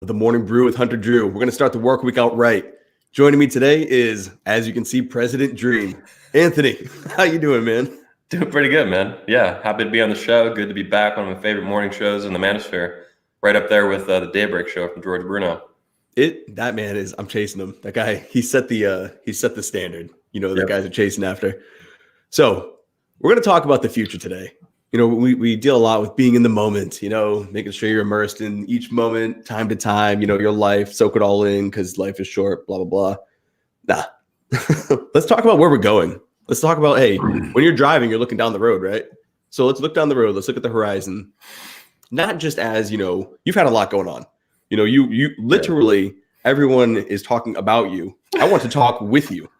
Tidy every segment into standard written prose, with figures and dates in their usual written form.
The Morning Brew with Hunter Drew. We're going to start the work week out right. Joining me today is, as you can see, President Dream. Anthony, how you doing, man? Doing pretty good, man. Yeah, happy to be on the show. Good to be back on my favorite morning shows in the Manosphere. Right up there with the Daybreak Show from George Bruno. That man is. I'm chasing him. That guy. He set the standard. You know, the guys are chasing after. So we're going to talk about the future today. You know, we deal a lot with being in the moment, you know, making sure you're immersed in each moment, time to time, you know, your life, soak it all in because life is short, blah, blah, blah. Nah. Let's talk about where we're going. Let's talk about, hey, when you're driving, you're looking down the road, right? So let's look down the road. Let's look at the horizon. Not just as, you know, you've had a lot going on. You know, you literally, everyone is talking about you. I want to talk with you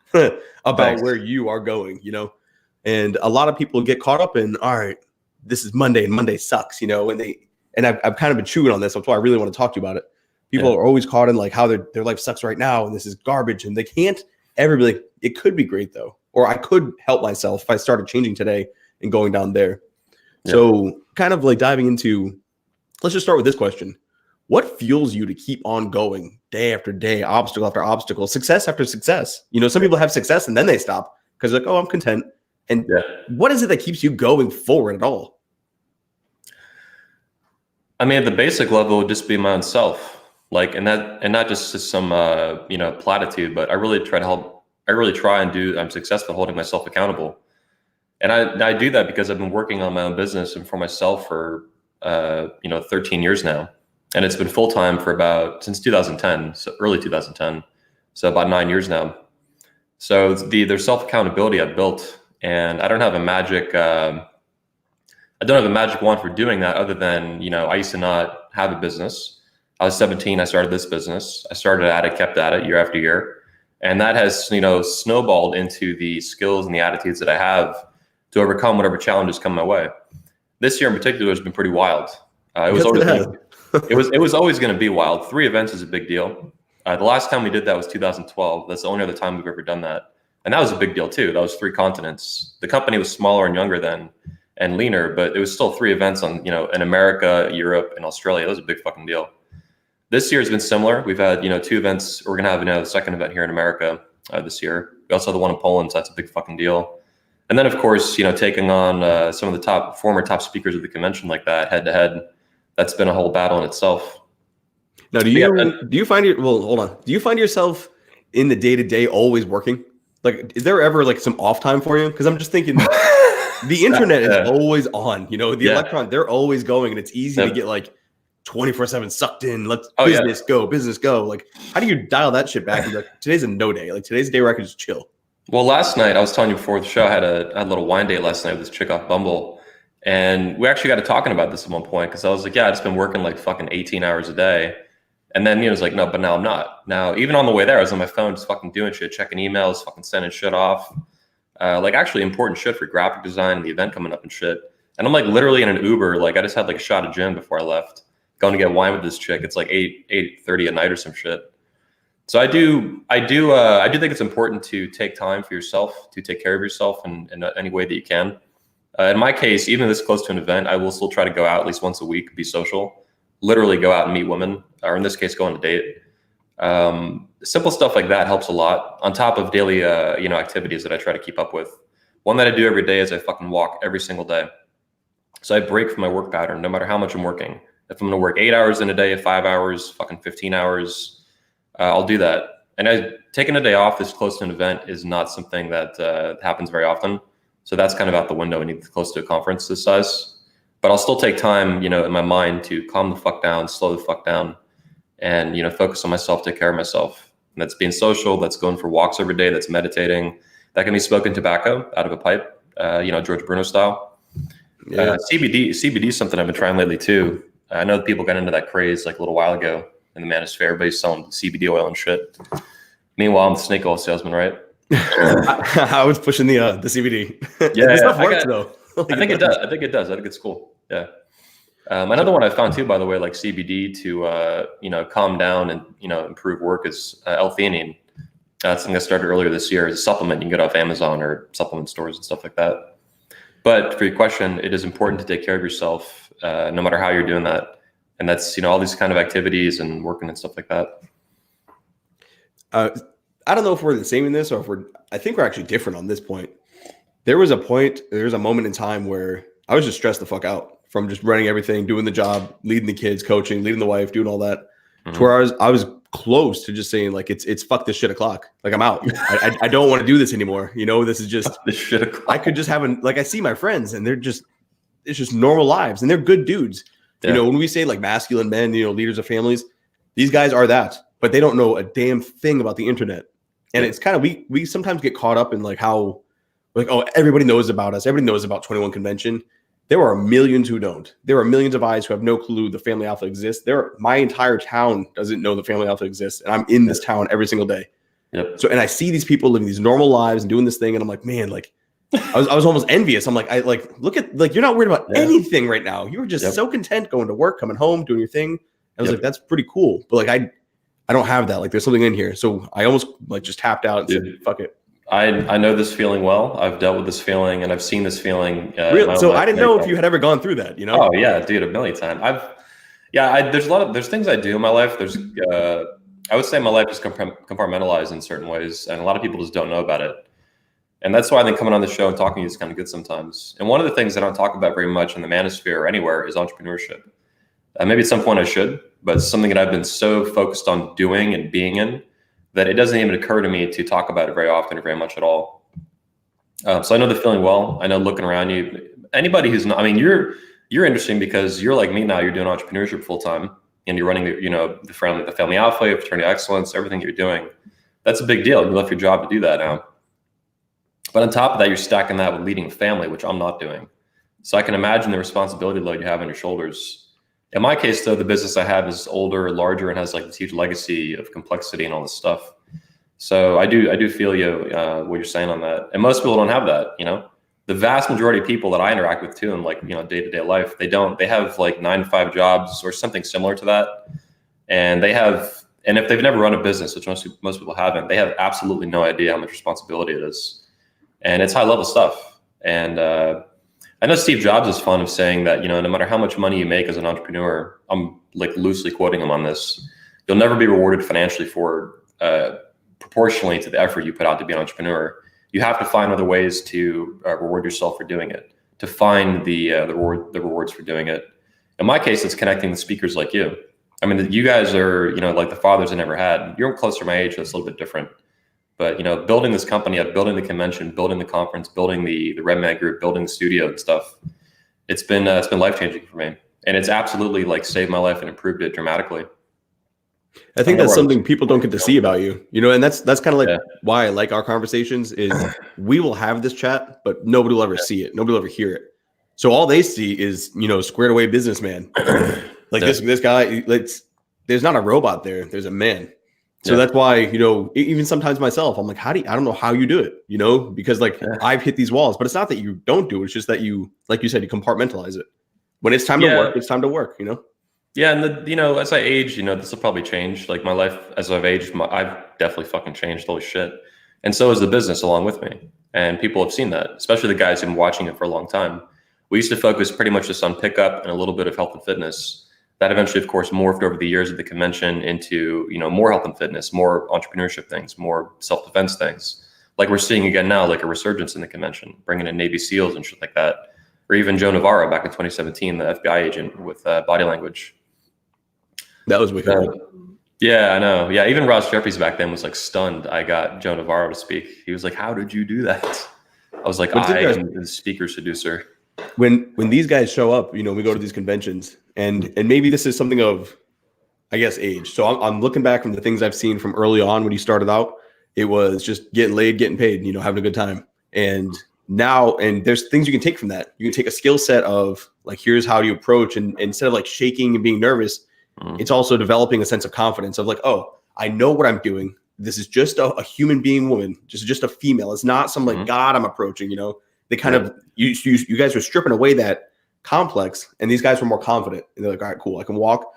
about where you are going, you know. And a lot of people get caught up in, all right, this is Monday and Monday sucks, you know, and I've kind of been chewing on this. That's why I really want to talk to you about it. People are always caught in like how their life sucks right now and this is garbage and they can't ever be like, it could be great though. Or I could help myself if I started changing today and going down there. Yeah. So kind of like diving into, let's just start with this question. What fuels you to keep on going day after day, obstacle after obstacle, success after success? You know, some people have success and then they stop because like, oh, I'm content. And what is it that keeps you going forward at all? I mean, at the basic level, it would just be my own self, like, and not just some, platitude, but I really try to help. I really try and do. I'm successful holding myself accountable, and I do that because I've been working on my own business and for myself for 13 years now, and it's been full time for since 2010, so early 2010, so about 9 years now. So there's self accountability I've built. And I don't have a magic wand for doing that other than, you know, I used to not have a business. I was 17. I started this business. I started at it, kept at it year after year. And that has, you know, snowballed into the skills and the attitudes that I have to overcome whatever challenges come my way. This year in particular has been pretty wild. It was always going to be wild. 3 events is a big deal. The last time we did that was 2012. That's the only other time we've ever done that. And that was a big deal too. That was 3 continents. The company was smaller and younger then and leaner, but it was still 3 events on, you know, in America, Europe, and Australia. That was a big fucking deal. This year has been similar. We've had, you know, 2 events. We're going to have, you know, the second event here in America this year. We also have the one in Poland, so that's a big fucking deal. And then, of course, you know, taking on some of the former top speakers of the convention like that head to head, that's been a whole battle in itself. Now, do you find yourself in the day-to-day always working? Like, is there ever like some off time for you? Because I'm just thinking the internet is always on, you know, the electron, they're always going and it's easy to get like 24/7 sucked in. Business go. Like, how do you dial that shit back? Like, today's a no day. Like, today's a day where I can just chill. Well, last night, I was telling you before the show, I had a little wine date last night with this chick off Bumble. And we actually got to talking about this at one point because I was like, yeah, I just been working like fucking 18 hours a day. And then, you know, it was like, no, but now I'm not. Now, even on the way there, I was on my phone just fucking doing shit, checking emails, fucking sending shit off. Like actually important shit for graphic design and the event coming up and shit. And I'm like literally in an Uber. Like I just had like a shot of gin before I left, going to get wine with this chick. It's like 8:30 at night or some shit. So I do think it's important to take time for yourself, to take care of yourself in any way that you can. In my case, even this close to an event, I will still try to go out at least once a week, be social. Literally go out and meet women, or in this case, go on a date. Simple stuff like that helps a lot on top of daily, activities that I try to keep up with. One that I do every day is I fucking walk every single day. So I break from my work pattern, no matter how much I'm working. If I'm going to work 8 hours in a day, 5 hours, fucking 15 hours, I'll do that. And taking a day off this close to an event is not something that happens very often. So that's kind of out the window when you get close to a conference this size. But I'll still take time, you know, in my mind to calm the fuck down, slow the fuck down, and, you know, focus on myself, take care of myself. And that's being social, that's going for walks every day, that's meditating. That can be smoking tobacco out of a pipe, George Bruno style. Yeah. CBD is something I've been trying lately too. I know people got into that craze like a little while ago in the Manosphere. Everybody's selling CBD oil and shit. Meanwhile, I'm the snake oil salesman, right? I was pushing the CBD. Yeah, this stuff works though. I think it does. I think it's cool. Yeah. Another one I found too, by the way, like CBD to calm down and improve work is L-theanine. That's something I started earlier this year as a supplement you can get off Amazon or supplement stores and stuff like that. But for your question, it is important to take care of yourself, no matter how you're doing that. And that's, you know, all these kind of activities and working and stuff like that. I don't know if we're the same in this, or if I think we're actually different on this point. There was a moment in time where I was just stressed the fuck out from just running everything, doing the job, leading the kids, coaching, leading the wife, doing all that. To where I was close to just saying like, it's fuck this shit o'clock. Like I'm out. I don't want to do this anymore. You know, this is just, this shit o'clock. I could just have like, I see my friends and it's just normal lives and they're good dudes. Yeah. You know, when we say like masculine men, you know, leaders of families, these guys are that, but they don't know a damn thing about the internet. And it's kind of, we sometimes get caught up in like how, like, oh, everybody knows about us. Everybody knows about 21 Convention. There are millions who don't. There are millions of eyes who have no clue the Family Alpha exists. My entire town doesn't know the Family Alpha exists. And I'm in this town every single day. Yep. So, and I see these people living these normal lives and doing this thing. And I'm like, man, like, I was almost envious. I'm like, look at, like, you're not worried about anything right now. You were just so content going to work, coming home, doing your thing. I was like, that's pretty cool. But like, I don't have that. Like, there's something in here. So I almost like just tapped out and said, fuck it. I know this feeling well. I've dealt with this feeling and I've seen this feeling. Really? So I didn't know if you had ever gone through that, you know? Oh yeah, dude, a million times. There's things I do in my life. I would say my life is compartmentalized in certain ways, and a lot of people just don't know about it. And that's why I think coming on the show and talking to you is kind of good sometimes. And one of the things I don't talk about very much in the Manosphere or anywhere is entrepreneurship. Maybe at some point I should, but it's something that I've been so focused on doing and being in that it doesn't even occur to me to talk about it very often or very much at all. So I know the feeling well. I know looking around you, anybody who's not, I mean, you're interesting because you're like me now. You're doing entrepreneurship full time, and you're running, the family Alpha, fraternity excellence, everything you're doing. That's a big deal. You left your job to do that now. But on top of that, you're stacking that with leading a family, which I'm not doing. So I can imagine the responsibility load you have on your shoulders. In my case, though, the business I have is older, larger, and has like this huge legacy of complexity and all this stuff. So I do feel what you're saying on that. And most people don't have that, you know. The vast majority of people that I interact with too in like, day-to-day life, they have like 9-to-5 jobs or something similar to that. And if they've never run a business, which most people haven't, they have absolutely no idea how much responsibility it is. And it's high level stuff. And I know Steve Jobs is fond of saying that, no matter how much money you make as an entrepreneur, I'm like loosely quoting him on this, you'll never be rewarded financially for proportionally to the effort you put out to be an entrepreneur. You have to find other ways to reward yourself for doing it, to find the rewards for doing it. In my case, it's connecting with speakers like you. I mean, you guys are, like the fathers I never had. You're closer to my age, so it's a little bit different. But, building this company up, building the convention, building the conference, building the Red Man Group, building the studio and stuff, it's been life-changing for me. And it's absolutely like saved my life and improved it dramatically. I think that's something people don't get to see about you, and that's kind of like why I like our conversations is we will have this chat, but nobody will ever see it. Nobody will ever hear it. So all they see is, squared away businessman. Like this guy, there's not a robot there. There's a man. So that's why, even sometimes myself, I'm like, I don't know how you do it, because I've hit these walls, but it's not that you don't do it. It's just that you, like you said, you compartmentalize it. When it's time to work, it's time to work, Yeah. And as I age, this will probably change. Like my life as I've aged, I've definitely fucking changed. Holy shit. And so has the business along with me. And people have seen that, especially the guys who've been watching it for a long time. We used to focus pretty much just on pickup and a little bit of health and fitness. That eventually, of course, morphed over the years of the convention into, more health and fitness, more entrepreneurship things, more self-defense things. Like we're seeing again now, like a resurgence in the convention, bringing in Navy SEALs and shit like that. Or even Joe Navarro back in 2017, the FBI agent with body language. That was wicked. Yeah, I know. Yeah, even Ross Jeffries back then was like stunned. I got Joe Navarro to speak. He was like, "How did you do that?" I was like, "I am the speaker seducer." When these guys show up, we go to these conventions, and maybe this is something of, I guess, age. So I'm looking back from the things I've seen from early on when you started out. It was just getting laid, getting paid, having a good time. And now, and there's things you can take from that. You can take a skill set of like, here's how you approach, and instead of like shaking and being nervous, it's also developing a sense of confidence of like, oh, I know what I'm doing. This is just a human being woman, just a female. It's not some like God I'm approaching, They kind of, you guys are stripping away that complex, and these guys were more confident. And they're like, all right, cool. I can walk.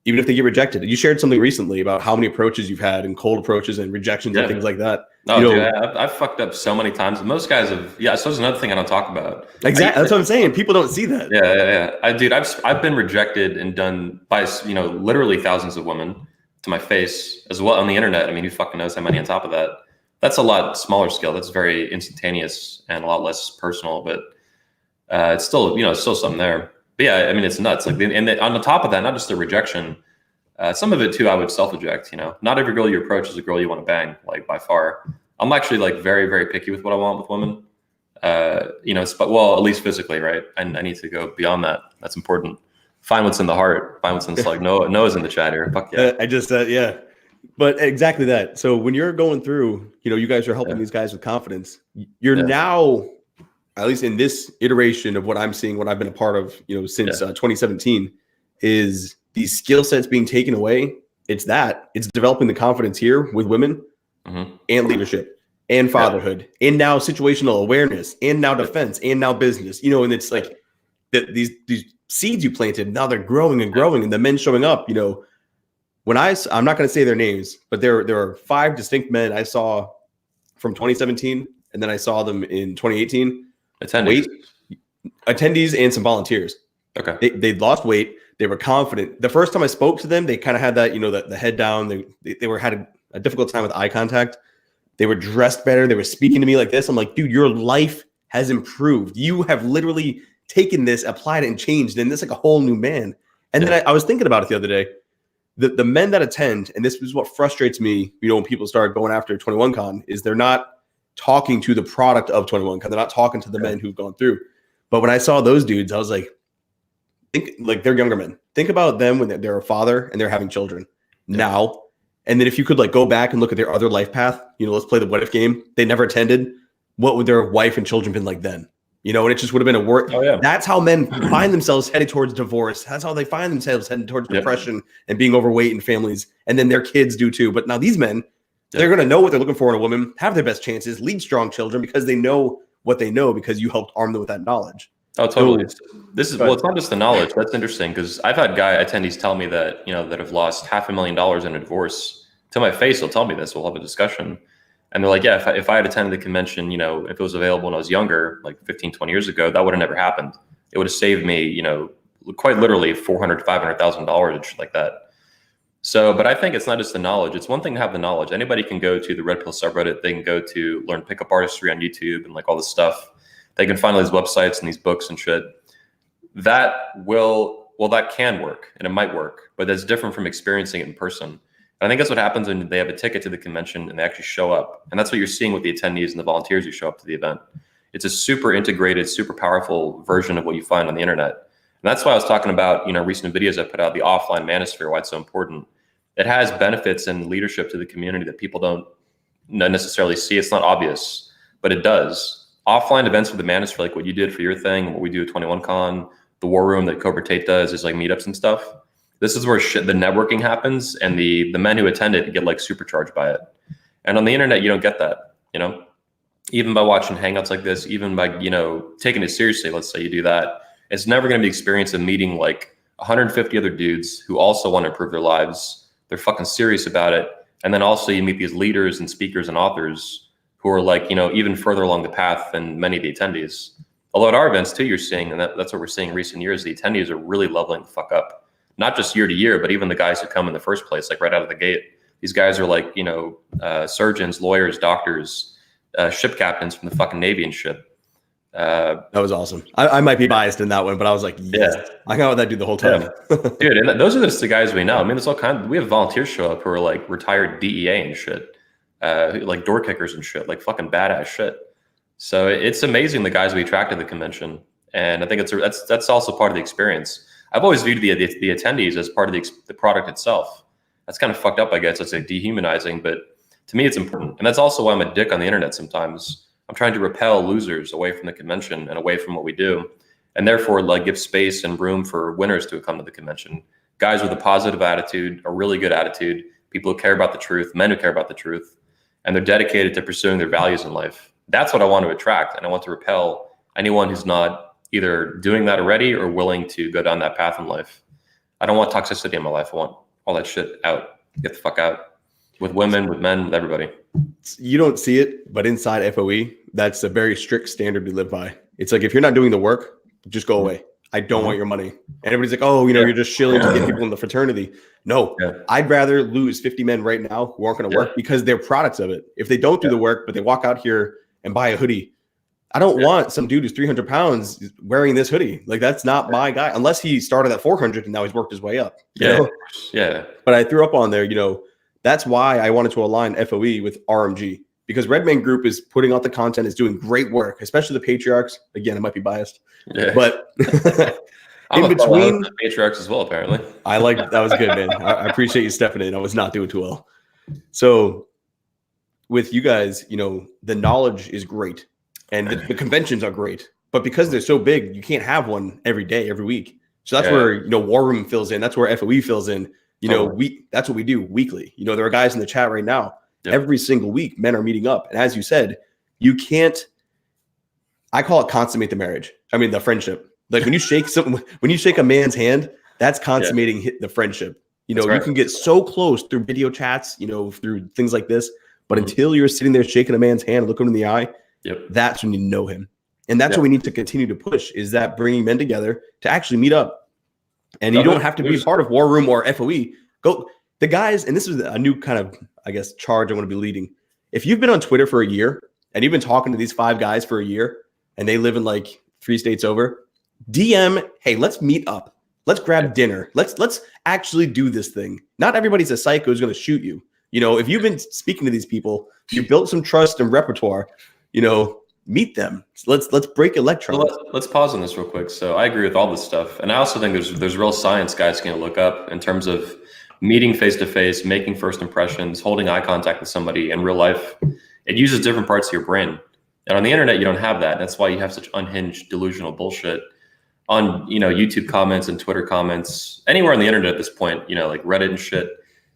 even if they get rejected. You shared something recently about how many approaches you've had and cold approaches and rejections and things like that. Oh, dude, I've fucked up so many times. Most guys have. Yeah, so there's another thing I don't talk about. Exactly, that's what I'm saying. People don't see that. Yeah. I've been rejected and done by literally thousands of women to my face as well on the internet. I mean, who fucking knows how many on top of that? That's a lot smaller scale. That's very instantaneous and a lot less personal, but it's still still something there. But yeah, I mean, it's nuts. Like, on the top of that, not just the rejection, some of it too, I would self-eject. Not every girl you approach is a girl you want to bang, like by far. I'm actually like very, very picky with what I want with women. Well, at least physically, right? I need to go beyond that. That's important. Find what's in the heart. Find what's in the like. Noah's in the chat here. Fuck yeah. I just said yeah, but exactly that. So when you're going through, you guys are helping these guys with confidence. You're now, at least in this iteration of what I'm seeing, what I've been a part of, since 2017, is these skill sets being taken away. It's developing the confidence here with women and leadership and fatherhood and now situational awareness and now defense and now business, and it's like these seeds you planted, now they're growing and growing, and the men showing up, when I'm not going to say their names, but there are 5 distinct men I saw from 2017, and then I saw them in 2018. Attendees and some volunteers. Okay. They'd lost weight. They were confident. The first time I spoke to them, they kind of had that, the head down. They had a difficult time with eye contact. They were dressed better. They were speaking to me like this. I'm like, dude, your life has improved. You have literally taken this, applied it, and changed. And this like a whole new man. And then I was thinking about it the other day. The men that attend, and this is what frustrates me, when people start going after 21Con, is they're not talking to the product of 21Con. They're not talking to the men who've gone through. But when I saw those dudes, I was like, they're younger men. Think about them when they're a father and they're having children now. And then if you could go back and look at their other life path, let's play the what if game. They never attended. What would their wife and children been like then? And it just would have been a work. Oh, yeah. That's how men find themselves headed towards divorce. That's how they find themselves headed towards depression and being overweight in families. And then their kids do too. But now these men, they're going to know what they're looking for in a woman, have their best chances, lead strong children because they know what they know because you helped arm them with that knowledge. Oh, totally. It's not just the knowledge. That's interesting because I've had guy attendees tell me that, that have lost $500,000 in a divorce. To my face, they'll tell me this. We'll have a discussion. And they're like, yeah, if I had attended the convention, if it was available when I was younger, like 15, 20 years ago, that would have never happened. It would have saved me, quite literally $400,000 to $500,000 and shit like that. So, but I think it's not just the knowledge. It's one thing to have the knowledge. Anybody can go to the Red Pill subreddit. They can go to learn pickup artistry on YouTube and all this stuff. They can find all these websites and these books and shit. That can work and it might work, but that's different from experiencing it in person. And I think that's what happens when they have a ticket to the convention and they actually show up. And that's what you're seeing with the attendees and the volunteers who show up to the event. It's a super integrated, super powerful version of what you find on the internet. And that's why I was talking about, recent videos I put out, the offline Manosphere, why it's so important. It has benefits and leadership to the community that people don't necessarily see. It's not obvious, but it does. Offline events with the Manosphere, like what you did for your thing, what we do at 21Con, the War Room that Cobra Tate does is meetups and stuff. This is where the networking happens, and the men who attend it get supercharged by it. And on the internet, you don't get that, even by watching hangouts like this, even by, taking it seriously. Let's say you do that. It's never going to be the experience of meeting 150 other dudes who also want to improve their lives. They're fucking serious about it. And then also you meet these leaders and speakers and authors who are even further along the path than many of the attendees. Although at our events too, you're seeing, and that's what we're seeing in recent years, the attendees are really leveling the fuck up. Not just year to year, but even the guys who come in the first place, right out of the gate. These guys are surgeons, lawyers, doctors, ship captains from the fucking Navy and shit. That was awesome. I might be biased in that one, but I was like, yeah. I hung out with that dude the whole time. Yeah. Dude, and those are just the guys we know. I mean, there's all kinds. We have volunteers show up who are retired DEA and shit, door kickers and shit, fucking badass shit. So it's amazing the guys we attract to the convention, and I think that's also part of the experience. I've always viewed the attendees as part of the product itself. That's kind of fucked up, I guess. It's dehumanizing, but to me, it's important. And that's also why I'm a dick on the internet sometimes. I'm trying to repel losers away from the convention and away from what we do, and therefore give space and room for winners to come to the convention. Guys with a positive attitude, a really good attitude, people who care about the truth, men who care about the truth, and they're dedicated to pursuing their values in life. That's what I want to attract, and I want to repel anyone who's not either doing that already or willing to go down that path in life. I don't want toxicity in my life. I want all that shit out. Get the fuck out. With women, with men, with everybody. You don't see it, but inside FOE, that's a very strict standard we live by. It's like, if you're not doing the work, just go away. I don't want your money. And everybody's like, oh, you're just shilling to get people in the fraternity. No, I'd rather lose 50 men right now who aren't going to work because they're products of it. If they don't do the work, but they walk out here and buy a hoodie, I don't want some dude who's 300 pounds wearing this hoodie. Like, that's not my guy, unless he started at 400 and now he's worked his way up. You know? But I threw up on there, that's why I wanted to align FOE with RMG, because Redman Group is putting out the content, is doing great work, especially the patriarchs. Again, I might be biased, but I'm in between the patriarchs as well, apparently. That was good, man. I appreciate you stepping in. I was not doing too well. So with you guys, the knowledge is great and the conventions are great, but because they're so big, you can't have one every day, every week. So that's where, War Room fills in. That's where FOE fills in. That's what we do weekly. There are guys in the chat right now. Every single week, men are meeting up. And as you said, you can't, I call it consummate the marriage. I mean, the friendship. Like when you shake a man's hand, that's consummating the friendship. You can get so close through video chats, through things like this. But until you're sitting there shaking a man's hand, looking him in the eye, that's when you know him. And that's what we need to continue to push, is that bringing men together to actually meet up. And you don't have to be part of War Room or FOE. Go the guys, and this is a new kind of, I guess, charge I want to be leading. If you've been on Twitter for a year and you've been talking to these 5 guys for a year and they live in like 3 states over, DM, hey, let's meet up. Let's grab dinner. Let's actually do this thing. Not everybody's a psycho who's going to shoot you. If you've been speaking to these people, you built some trust and repertoire, meet them. So let's break electrons. Well, let's pause on this real quick. So I agree with all this stuff. And I also think there's real science guys can look up in terms of meeting face to face, making first impressions, holding eye contact with somebody in real life. It uses different parts of your brain. And on the internet, you don't have that. That's why you have such unhinged, delusional bullshit on, YouTube comments and Twitter comments, anywhere on the internet at this point, like Reddit and shit.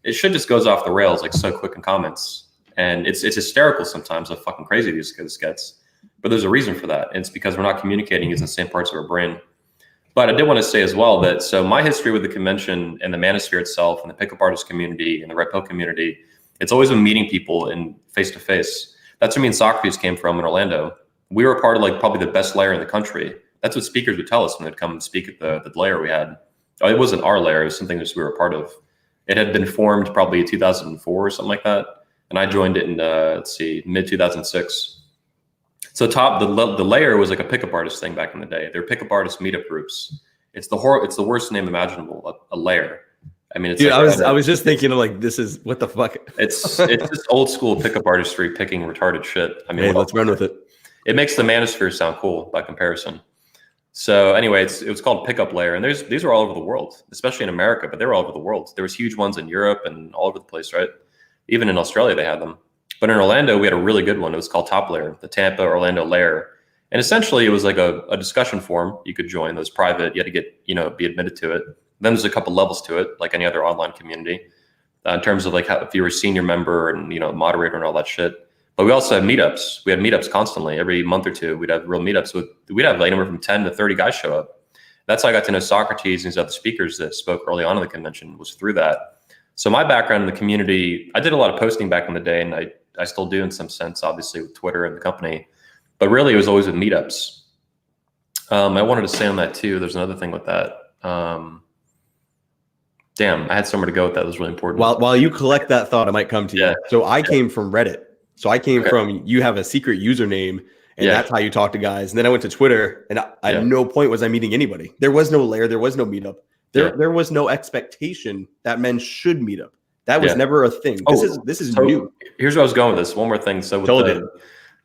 It shit just goes off the rails like so quick in comments. And it's hysterical sometimes how fucking crazy this gets. But there's a reason for that. And it's because we're not communicating using the same parts of our brain. But I did want to say as well that, so my history with the convention and the Manosphere itself and the pickup artist community and the Red Pill community, it's always been meeting people in face to face. That's where me and Socrates came from in Orlando. We were part of like probably the best layer in the country. That's what speakers would tell us when they'd come and speak at the layer we had. Oh, it wasn't our layer, it was something that we were a part of. It had been formed probably 2004 or something like that. And I joined it in, mid 2006. So the layer was like a pickup artist thing back in the day. They're pickup artist meetup groups. It's the worst name imaginable, a layer. I mean, it's dude, I was just thinking of like, this is what the fuck. It's just old school pickup artistry picking retarded shit. I mean, hey, let's run with it. It makes the Manosphere sound cool by comparison. So anyway, it was called Pickup Layer, and these were all over the world, especially in America, but they were all over the world. There was huge ones in Europe and all over the place, right? Even in Australia, they had them. But in Orlando, we had a really good one. It was called Top Layer, the Tampa Orlando Layer. And essentially, it was like a discussion forum you could join. It was private. You had to get, be admitted to it. Then there's a couple levels to it, like any other online community, in terms of like how, if you were a senior member and, moderator and all that shit. But we also had meetups. We had meetups constantly. Every month or two, we'd have real meetups. We'd have like anywhere from 10 to 30 guys show up. That's how I got to know Socrates and these other speakers that spoke early on in the convention, was through that. So my background in the community, I did a lot of posting back in the day, and I still do in some sense, obviously, with Twitter and the company. But really, it was always with meetups. I wanted to say on that too, there's another thing with that. Damn, I had somewhere to go with that. It was really important. While you collect that thought, I might come to you. So I came from Reddit. So I came from, you have a secret username, and that's how you talk to guys. And then I went to Twitter, and at no point was I meeting anybody. There was no layer. There was no meetup. There was no expectation that men should meet up. That was never a thing. This is new. Here's where I was going with this. One more thing. So with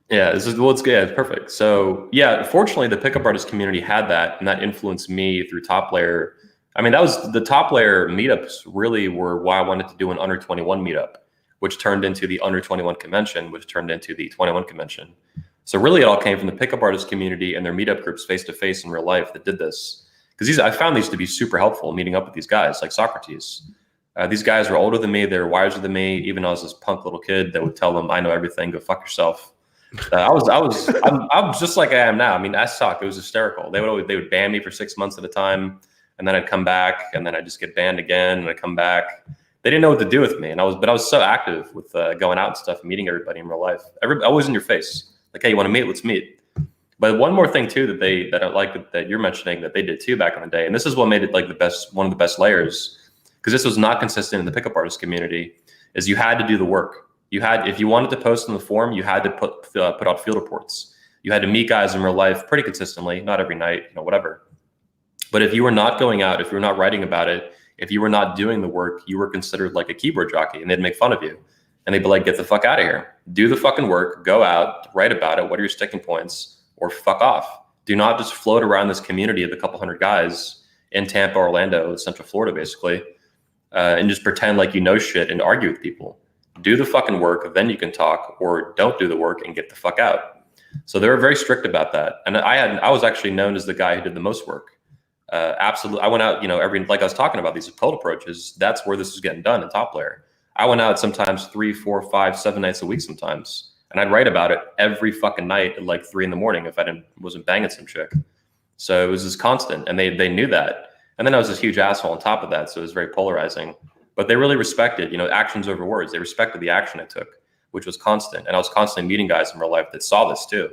this is it's perfect. So fortunately, the pickup artist community had that, and that influenced me through Top Layer. I mean, that was the Top Layer meetups really were why I wanted to do an under 21 meetup, which turned into the under 21 convention, which turned into the 21 convention. So really, it all came from the pickup artist community and their meetup groups face to face in real life that did this. Because I found these to be super helpful, meeting up with these guys like Socrates. These guys were older than me. They were wiser than me. Even I was this punk little kid that would tell them, "I know everything. Go fuck yourself." I'm just like I am now. I mean, I suck. It was hysterical. They would ban me for 6 months at a time. and then I'd come back, and then I'd just get banned again, and I'd come back. They didn't know what to do with me, and I was so active with going out and stuff, and meeting everybody in real life. Always in your face, like, hey, you want to meet? Let's meet. But one more thing too that I like that you're mentioning that they did too back in the day, and this is what made it like one of the best layers, because this was not consistent in the pickup artist community, is you had to do the work. You had, if you wanted to post in the forum, you had to put out field reports. You had to meet guys in real life pretty consistently, not every night, whatever. But if you were not going out, if you were not writing about it, if you were not doing the work, you were considered like a keyboard jockey, and they'd make fun of you. And they'd be like, get the fuck out of here. Do the fucking work, go out, write about it. What are your sticking points? Or fuck off. Do not just float around this community of a couple hundred guys in Tampa, Orlando, Central Florida, basically, and just pretend like you know shit and argue with people. Do the fucking work, then you can talk, or don't do the work and get the fuck out. So they were very strict about that. And I was actually known as the guy who did the most work. Absolutely. I went out, like I was talking about these cold approaches, that's where this was getting done in Top Layer. I went out sometimes 3, 4, 5, 7 nights a week sometimes. And I'd write about it every fucking night at like 3 a.m. if I wasn't banging some chick. So it was just constant, and they knew that. And then I was this huge asshole on top of that, so it was very polarizing. But they really respected, actions over words. They respected the action I took, which was constant. And I was constantly meeting guys in real life that saw this too.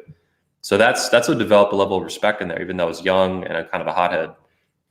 So that's what developed a level of respect in there, even though I was young and a kind of a hothead,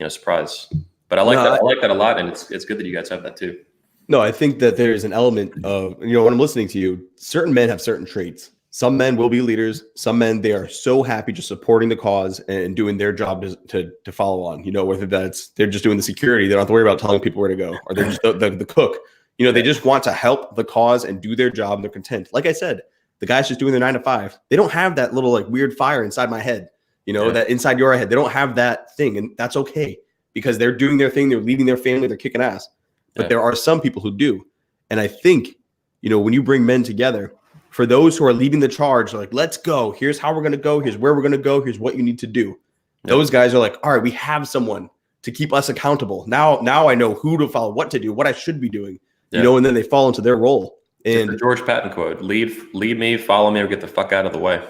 surprise. But I like that. I like that a lot, and it's good that you guys have that too. No, I think that there's an element of, when I'm listening to you, certain men have certain traits. Some men will be leaders. Some men, they are so happy just supporting the cause and doing their job to follow on, whether that's they're just doing the security. They don't have to worry about telling people where to go, or they're just the cook. They just want to help the cause and do their job, and they're content. Like I said, the guy's just doing their 9 to 5. They don't have that little like weird fire inside my head, that inside your head. They don't have that thing, and that's okay, because they're doing their thing. They're leading their family. They're kicking ass. But there are some people who do. And I think, when you bring men together, for those who are leading the charge, like, let's go. Here's how we're going to go. Here's where we're going to go. Here's what you need to do. Those guys are like, all right, we have someone to keep us accountable. Now I know who to follow, what to do, what I should be doing, and then they fall into their role. And the George Patton quote, lead me, follow me, or get the fuck out of the way.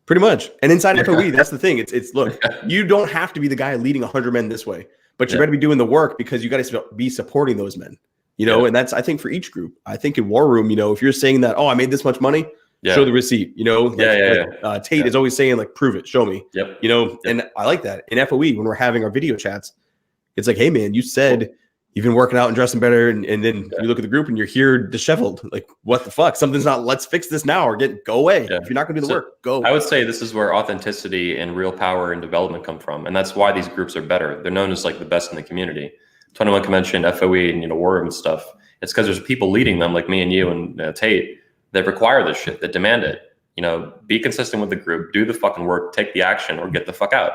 Pretty much. And inside FOE, that's the thing. It's look, you don't have to be the guy leading 100 men this way. But you better be doing the work, because you got to be supporting those men, and that's, I think, for each group. I think in War Room, if you're saying that, I made this much money, show the receipt, Tate is always saying, like, prove it, show me, and I like that. In FOE, when we're having our video chats, it's like, hey man, you said you've been working out and dressing better. And then you look at the group and you're here disheveled. Like, what the fuck? Something's not, let's fix this now, or go away. If you're not going to do the work, go. I would say this is where authenticity and real power and development come from. And that's why these groups are better. They're known as like the best in the community. 21 Convention, FOE, and, War Room and stuff. It's because there's people leading them like me and you and Tate that require this shit, that demand it. Be consistent with the group, do the fucking work, take the action, or get the fuck out.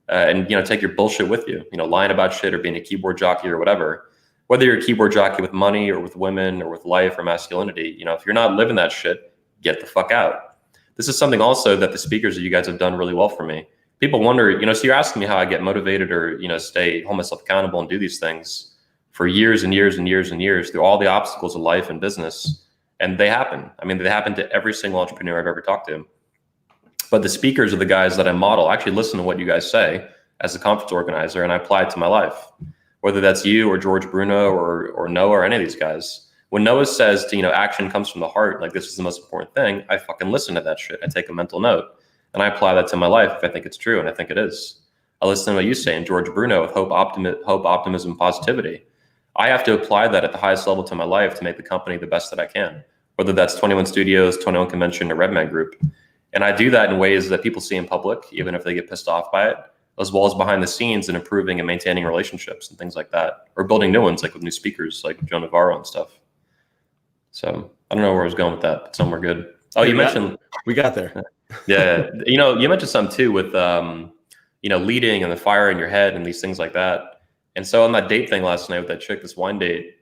And take your bullshit with you, lying about shit or being a keyboard jockey or whatever. Whether you're a keyboard jockey with money or with women or with life or masculinity, if you're not living that shit, get the fuck out. This is something also that the speakers that you guys have done really well for me. People wonder, so you're asking me how I get motivated or, hold myself accountable and do these things for years and years and years and years through all the obstacles of life and business. And they happen. I mean, they happen to every single entrepreneur I've ever talked to. But the speakers are the guys that I model. I actually listen to what you guys say as a conference organizer, and I apply it to my life. Whether that's you or George Bruno or Noah or any of these guys. When Noah says action comes from the heart, like, this is the most important thing, I fucking listen to that shit. I take a mental note and I apply that to my life if I think it's true, and I think it is. I listen to what you say, and George Bruno with hope, optimism, positivity. I have to apply that at the highest level to my life to make the company the best that I can, whether that's 21 Studios, 21 Convention, or Redman Group. And I do that in ways that people see in public, even if they get pissed off by it, as well as behind the scenes and improving and maintaining relationships and things like that, or building new ones, like with new speakers like Joe Navarro and stuff. So I don't know where I was going with that, but somewhere good. Oh, you mentioned we got there. Yeah, you mentioned something too with leading and the fire in your head and these things like that. And so on that date thing last night with that chick, this wine date,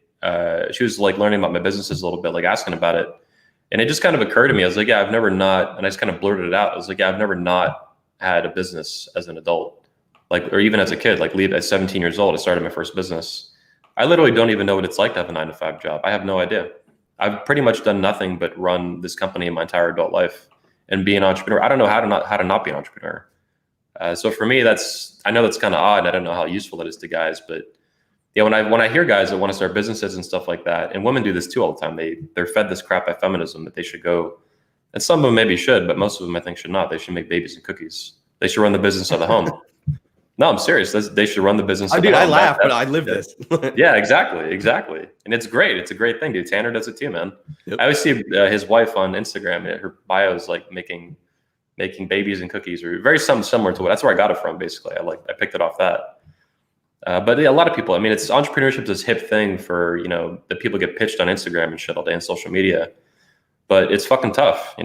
she was like learning about my businesses a little bit, like asking about it. And it just kind of occurred to me. I was like, yeah, I've never not, and I just kind of blurted it out. I was like, yeah, I've never not had a business as an adult, like, or even as a kid, like at 17 years old, I started my first business. I literally don't even know what it's like to have a 9-to-5 job. I have no idea. I've pretty much done nothing but run this company in my entire adult life and be an entrepreneur. I don't know how to not be an entrepreneur. So for me, I know that's kind of odd. I don't know how useful that is to guys, but yeah, when I hear guys that want to start businesses and stuff like that, and women do this too all the time. They're fed this crap by feminism that they should go, and some of them maybe should, but most of them I think should not. They should make babies and cookies. They should run the business of the home. No, I'm serious. They should run the business. Dude, I laugh, but I live this. Yeah, exactly. And it's great. It's a great thing, dude. Tanner does it too, man. Yep. I always see his wife on Instagram. Her bio is like making babies and cookies, or very something similar to what. That's where I got it from, basically. I picked it off that. But yeah, a lot of people. I mean, it's entrepreneurship is this hip thing for that people get pitched on Instagram and shit all day on social media. But it's fucking tough,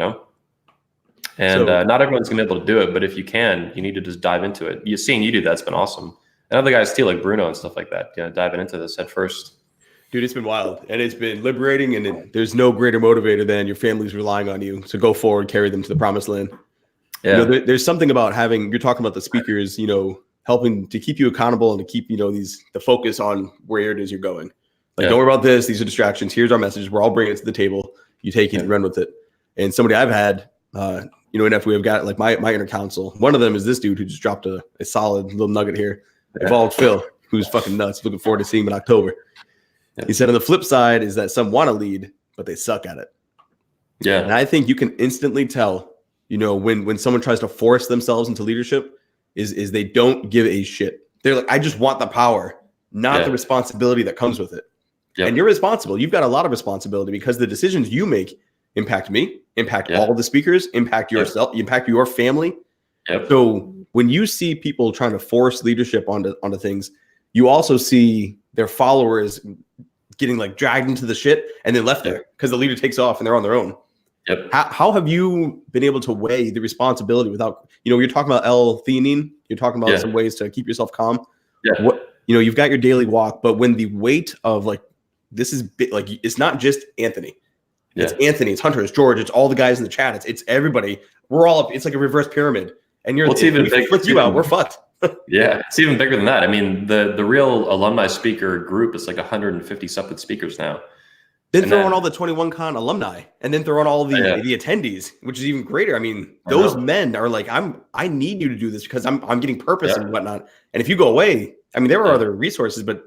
And not everyone's gonna be able to do it, but if you can, you need to just dive into it. Seeing you do that's been awesome. And other guys too, like Bruno and stuff like that, diving into this head first. Dude, it's been wild, and it's been liberating, and there's no greater motivator than your family's relying on you. So go forward, carry them to the promised land. Yeah, there's something about you're talking about the speakers, helping to keep you accountable and to keep the focus on where it is you're going. Like, don't worry about this. These are distractions. Here's our message. We're all bringing it to the table. You take it and run with it. And somebody I've had. And if we've got like my inner counsel, one of them is this dude who just dropped a solid little nugget here. Evolved Phil, who's fucking nuts. Looking forward to seeing him in October. Yeah. He said on the flip side is that some want to lead, but they suck at it. Yeah. And I think you can instantly tell, when someone tries to force themselves into leadership is they don't give a shit. They're like, I just want the power, not the responsibility that comes with it. Yep. And you're responsible. You've got a lot of responsibility because the decisions you make impact me, impact all the speakers, impact yourself, impact your family. Yep. So when you see people trying to force leadership onto things, you also see their followers getting like dragged into the shit and then left there because the leader takes off and they're on their own. Yep. How have you been able to weigh the responsibility without, you're talking about L-theanine, you're talking about some ways to keep yourself calm. Yeah. You've got your daily walk, but when the weight of like, this is like, it's not just Anthony. It's Anthony, it's Hunter, it's George, it's all the guys in the chat, it's everybody. We're all up. It's like a reverse pyramid, and it's even bigger. You out, we're fucked. Yeah, it's even bigger than that. I mean, the real alumni speaker group is like 150 something speakers now. Then throw on all the 21Con alumni, and then throw on all the attendees, which is even greater. I mean, those men are like, I need you to do this because I'm getting purpose and whatnot. And if you go away, I mean, there are other resources, but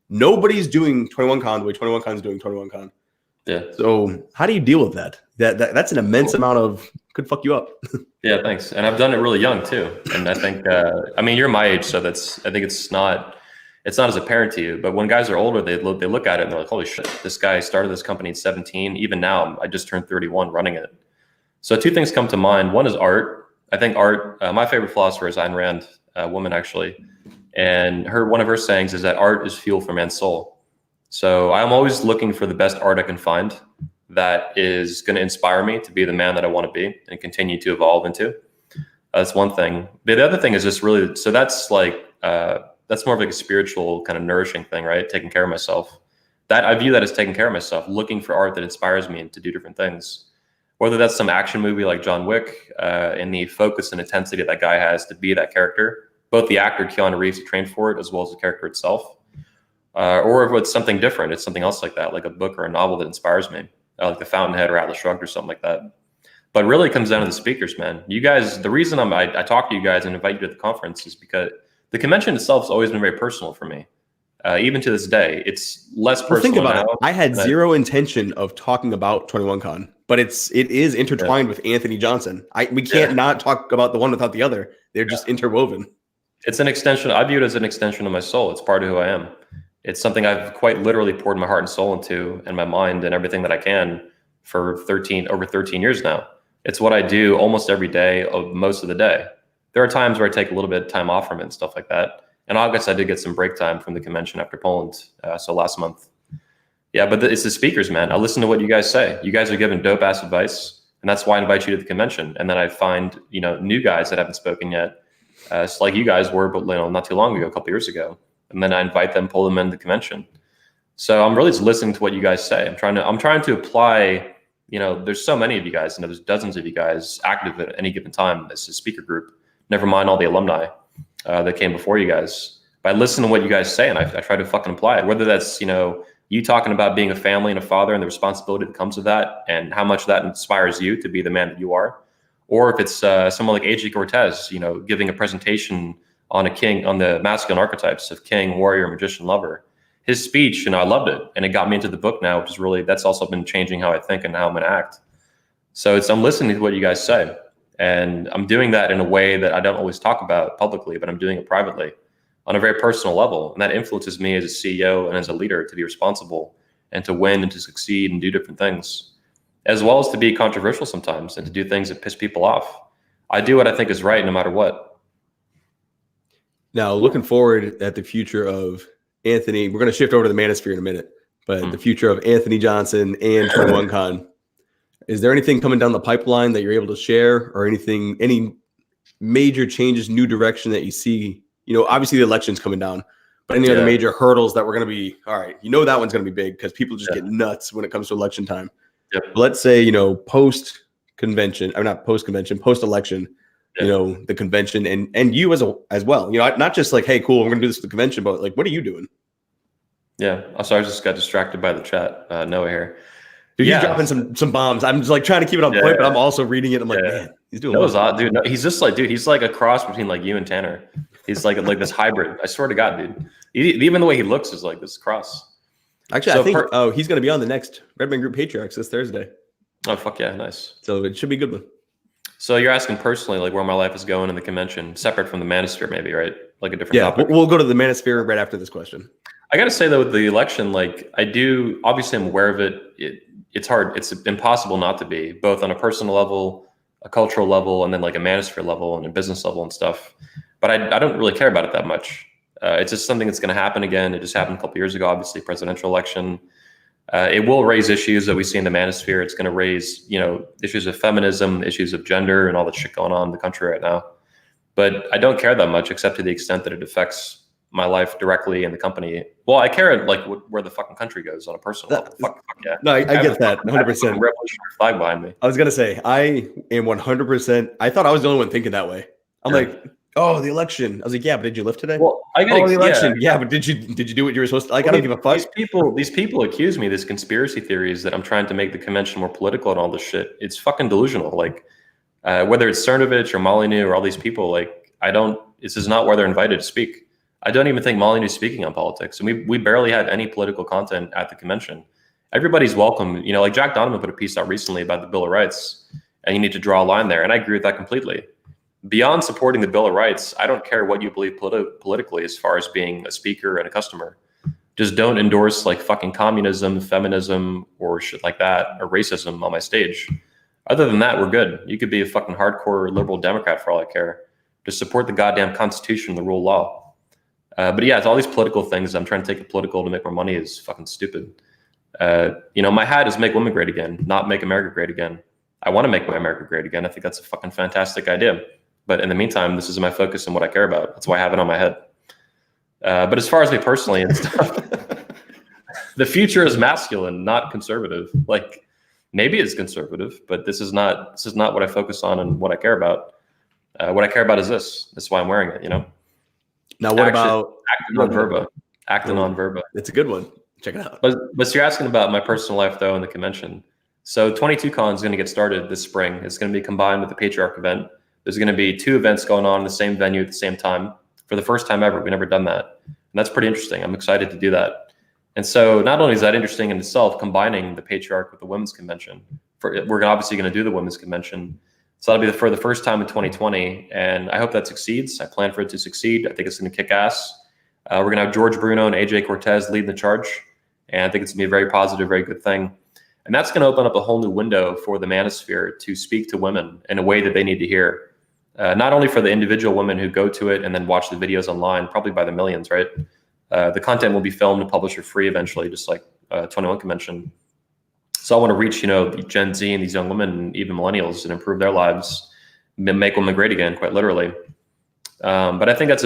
nobody's doing 21Con the way 21Con is doing 21Con. Yeah. So how do you deal with that? That's an immense amount of could fuck you up. Yeah, thanks. And I've done it really young too. And I think you're my age, so I think it's not as apparent to you. But when guys are older, they look at it and they're like, holy shit, this guy started this company at 17. Even now, I just turned 31 running it. So two things come to mind. One is art. I think art. My favorite philosopher is Ayn Rand, a woman actually, and one of her sayings is that art is fuel for man's soul. So I'm always looking for the best art I can find that is going to inspire me to be the man that I want to be and continue to evolve into. That's one thing. But the other thing is just really, so that's like, that's more of like a spiritual kind of nourishing thing, right? Taking care of myself. That I view that as taking care of myself, looking for art that inspires me to do different things. Whether that's some action movie like John Wick and the focus and intensity that guy has to be that character, both the actor Keanu Reeves who trained for it as well as the character itself. Or if it's something different, it's something else like that, like a book or a novel that inspires me, like The Fountainhead or Atlas Shrugged or something like that. But really it comes down to the speakers, man. You guys, the reason I talk to you guys and invite you to the conference is because the convention itself has always been very personal for me. Even to this day, it's less personal. Think about it. I had zero intention of talking about 21Con, but it is intertwined with Anthony Johnson. We can't not talk about the one without the other. They're just interwoven. It's an extension. I view it as an extension of my soul. It's part of who I am. It's something I've quite literally poured my heart and soul into and my mind and everything that I can for over 13 years now. It's what I do almost every day of most of the day. There are times where I take a little bit of time off from it and stuff like that. In August, I did get some break time from the convention after Poland. So last month. Yeah, but it's the speakers, man. I listen to what you guys say. You guys are giving dope ass advice. And that's why I invite you to the convention. And then I find, new guys that haven't spoken yet. It's like you guys were, but not too long ago, a couple years ago. And then I invite them, pull them into the convention. So I'm really just listening to what you guys say. I'm trying to apply, there's so many of you guys, there's dozens of you guys active at any given time as a speaker group, never mind all the alumni that came before you guys. But I listen to what you guys say and I try to fucking apply it, whether that's, you talking about being a family and a father and the responsibility that comes with that and how much that inspires you to be the man that you are, Or if it's someone like AJ Cortez, giving a presentation on the masculine archetypes of king, warrior, magician, lover. His speech, I loved it, and it got me into the book now, which is really, that's also been changing how I think and how I'm going to act. So I'm listening to what you guys say, and I'm doing that in a way that I don't always talk about publicly, but I'm doing it privately on a very personal level. And that influences me as a CEO and as a leader to be responsible and to win and to succeed and do different things, as well as to be controversial sometimes and to do things that piss people off. I do what I think is right no matter what. Now, looking forward at the future of Anthony, we're going to shift over to the Manosphere in a minute, but the future of Anthony Johnson and 21Con. Is there anything coming down the pipeline that you're able to share, or any major changes, new direction that you see? Obviously the election's coming down, but any other major hurdles that we're going to be, all right, that one's going to be big because people just get nuts when it comes to election time. Yep. Let's say, post-convention, or not post-convention, post-election, the convention and you as well, not just like, hey, cool, we're going to do this at the convention, but like, what are you doing? Yeah. I'm sorry. I just got distracted by the chat. Noah here. Dude, he's dropping some bombs. I'm just like trying to keep it on point, but I'm also reading it. I'm like, man, he's doing Noah's odd, dude. No, he's just like, dude, he's like a cross between like you and Tanner. He's like this hybrid. I swear to God, dude. Even the way he looks is like this cross. Actually, I think he's going to be on the next Redman Group Patriarchs this Thursday. Oh, fuck yeah. Nice. So it should be a good one. So you're asking personally, like where my life is going in the convention, separate from the Manosphere, maybe, right? Like a different topic. We'll go to the Manosphere right after this question. I got to say though, with the election, like obviously I'm aware of it. It's hard. It's impossible not to be, both on a personal level, a cultural level, and then like a Manosphere level and a business level and stuff. But I don't really care about it that much. It's just something that's going to happen again. It just happened a couple years ago, obviously, presidential election. It will raise issues that we see in the Manosphere. It's going to raise, issues of feminism, issues of gender, and all that shit going on in the country right now. But I don't care that much, except to the extent that it affects my life directly in the company. Well, I care like where the fucking country goes on a personal level. Fuck yeah. No, I get that 100%. Revolutionary flag behind me. I was gonna say I am 100%. I thought I was the only one thinking that way. I'm like, oh, the election. I was like, yeah, but did you lift today? Well, the election. Yeah, but did you do what you were supposed to? Like, I don't give a fuck. These people accuse me, these conspiracy theories that I'm trying to make the convention more political and all this shit. It's fucking delusional. Like, whether it's Cernovich or Molyneux or all these people, like, this is not where they're invited to speak. I don't even think Molyneux is speaking on politics. And we barely have any political content at the convention. Everybody's welcome. Like Jack Donovan put a piece out recently about the Bill of Rights, and you need to draw a line there. And I agree with that completely. Beyond supporting the Bill of Rights, I don't care what you believe politically as far as being a speaker and a customer. Just don't endorse like fucking communism, feminism, or shit like that, or racism on my stage. Other than that, we're good. You could be a fucking hardcore liberal Democrat for all I care. Just support the goddamn Constitution, the rule of law. But yeah, it's all these political things. I'm trying to take it political to make more money is fucking stupid. My hat is make women great again, not make America great again. I want to make America great again. I think that's a fucking fantastic idea. But in the meantime, this is my focus and what I care about. That's why I have it on my head. But as far as me personally and stuff, the future is masculine, not conservative. Like maybe it's conservative, but this is not what I focus on and what I care about. What I care about is this. That's why I'm wearing it, Now, what about acting on verba? Acting on verba. It's a good one. Check it out. But you're asking about my personal life, though, in the convention. So 22Con is going to get started this spring. It's going to be combined with the Patriarch event. There's going to be 2 events going on in the same venue at the same time for the first time ever. We've never done that. And that's pretty interesting. I'm excited to do that. And so not only is that interesting in itself, combining the Patriarch with the Women's Convention. We're obviously going to do the Women's Convention. So that'll be for the first time in 2020. And I hope that succeeds. I plan for it to succeed. I think it's going to kick ass. We're going to have George Bruno and AJ Cortez leading the charge. And I think it's going to be a very positive, very good thing. And that's going to open up a whole new window for the Manosphere to speak to women in a way that they need to hear. Not only for the individual women who go to it and then watch the videos online, probably by the millions, right? The content will be filmed and published for free eventually, just like 21 Convention. So I want to reach, the Gen Z and these young women, and even millennials, and improve their lives, make women great again, quite literally. But I think that's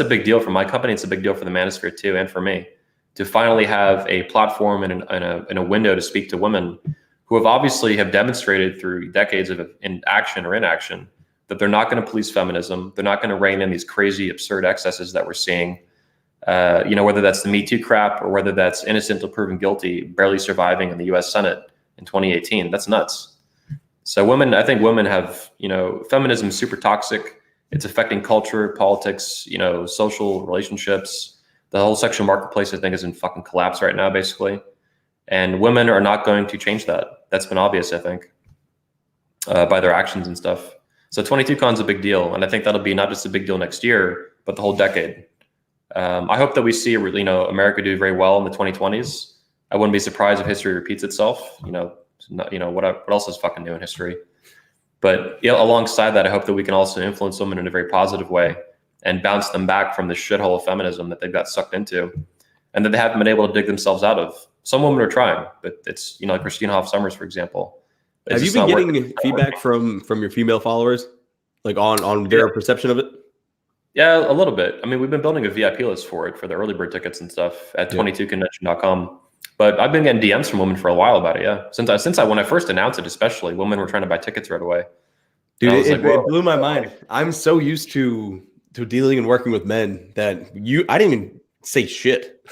a big deal for my company. It's a big deal for the Manosphere too, and for me, to finally have a platform and a window to speak to women who have demonstrated through decades of action or inaction that they're not going to police feminism. They're not going to rein in these crazy, absurd excesses that we're seeing. Whether that's the Me Too crap or whether that's innocent until proven guilty, barely surviving in the U.S. Senate in 2018. That's nuts. So I think women have, feminism is super toxic. It's affecting culture, politics, social relationships. The whole sexual marketplace, I think, is in fucking collapse right now, basically. And women are not going to change that. That's been obvious, I think, by their actions and stuff. So 22Con is a big deal. And I think that'll be not just a big deal next year, but the whole decade. I hope that we see, America do very well in the 2020s. I wouldn't be surprised if history repeats itself. What else is fucking new in history? But alongside that, I hope that we can also influence women in a very positive way and bounce them back from the shithole of feminism that they've got sucked into and that they haven't been able to dig themselves out of. Some women are trying, but it's, like Christine Hoff Sommers, for example. Have you been getting feedback from your female followers, like on their perception of it? Yeah, a little bit. I mean, we've been building a VIP list for it, for the early bird tickets and stuff at 22convention.com. But I've been getting DMs from women for a while about it. Yeah, since when I first announced it, especially, women were trying to buy tickets right away. Dude, it blew my mind. I'm so used to dealing and working with men that I didn't even say shit.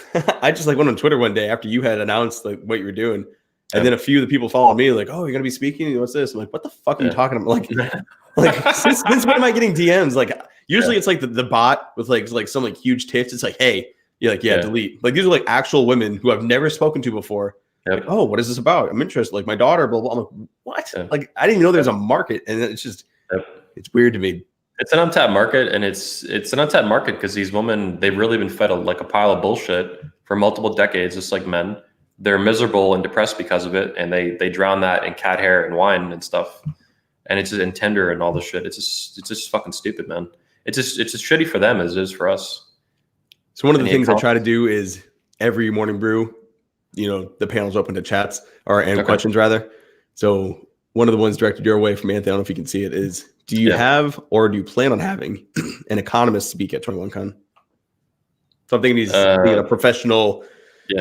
I just went on Twitter one day after you had announced what you were doing, and then a few of the people followed me like, "Oh, you're gonna be speaking? What's this?" I'm like, "What the fuck are you talking about?" Since when am I getting DMs? Usually it's the bot with some huge tips. It's hey. Delete. These are actual women who I've never spoken to before. Yep. Oh, what is this about? I'm interested. My daughter, blah, blah. I'm like, what? I didn't even know there's a market. And it's just, it's weird to me. It's an untapped market. And it's an untapped market because these women, they've really been fed a pile of bullshit for multiple decades, just like men. They're miserable and depressed because of it. And they drown that in cat hair and wine and stuff. And it's just in Tinder and all this shit. It's just fucking stupid, man. It's just shitty for them as it is for us. So one of the things I try to do is every morning brew, the panel's open to chats and questions rather. So one of the ones directed your way from Anthony, I don't know if you can see it, is do you have or do you plan on having an economist speak at 21Con? So I'm thinking he's being a professional,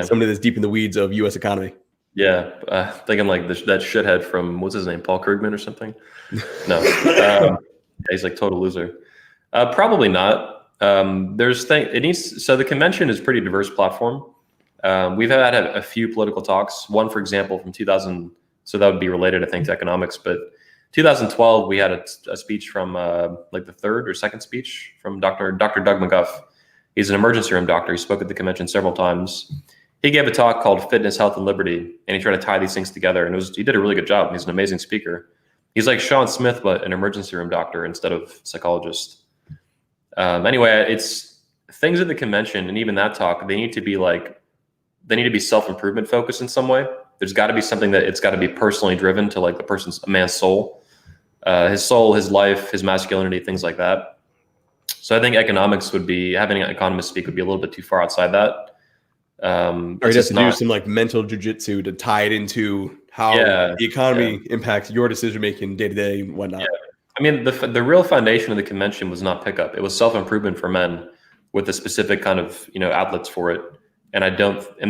somebody that's deep in the weeds of U.S. economy. Yeah, thinking that shithead from, what's his name, Paul Krugman or something? No, he's total loser. Probably not. So the convention is a pretty diverse platform. We've had a few political talks. One, for example, from 2000. So that would be related, I think, to economics. But 2012, we had a speech from the third or second speech from Dr. Doug McGuff. He's an emergency room doctor. He spoke at the convention several times. He gave a talk called Fitness, Health, and Liberty, and he tried to tie these things together. And he did a really good job. He's an amazing speaker. He's like Sean Smith, but an emergency room doctor instead of psychologist. Anyway, it's things at the convention and even that talk, they need to be self-improvement focused in some way. There's got to be something that it's got to be personally driven to a man's soul, his life, his masculinity, things like that. So I think having an economist speak would be a little bit too far outside that. Or you have to do some mental jujitsu to tie it into how the economy impacts your decision-making day to day and whatnot. Yeah. I mean, the real foundation of the convention was not pickup. It was self-improvement for men with a specific kind of, outlets for it. And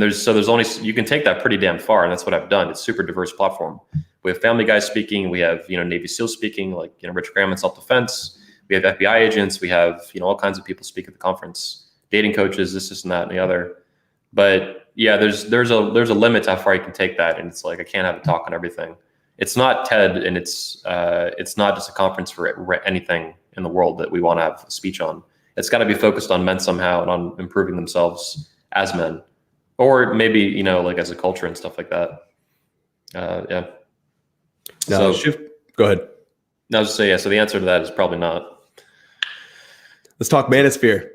there's only, you can take that pretty damn far. And that's what I've done. It's a super diverse platform. We have family guys speaking. We have, Navy SEALs speaking, Rich Graham in self-defense. We have FBI agents. We have, all kinds of people speak at the conference, dating coaches, this and that, and the other. But yeah, there's a limit to how far you can take that. And it's I can't have a talk on everything. It's not TED, and it's not just a conference for anything in the world that we want to have a speech on. It's got to be focused on men somehow and on improving themselves as men, or maybe as a culture and stuff like that. Yeah. No, go ahead. I was just saying, so the answer to that is probably not. Let's talk Manosphere.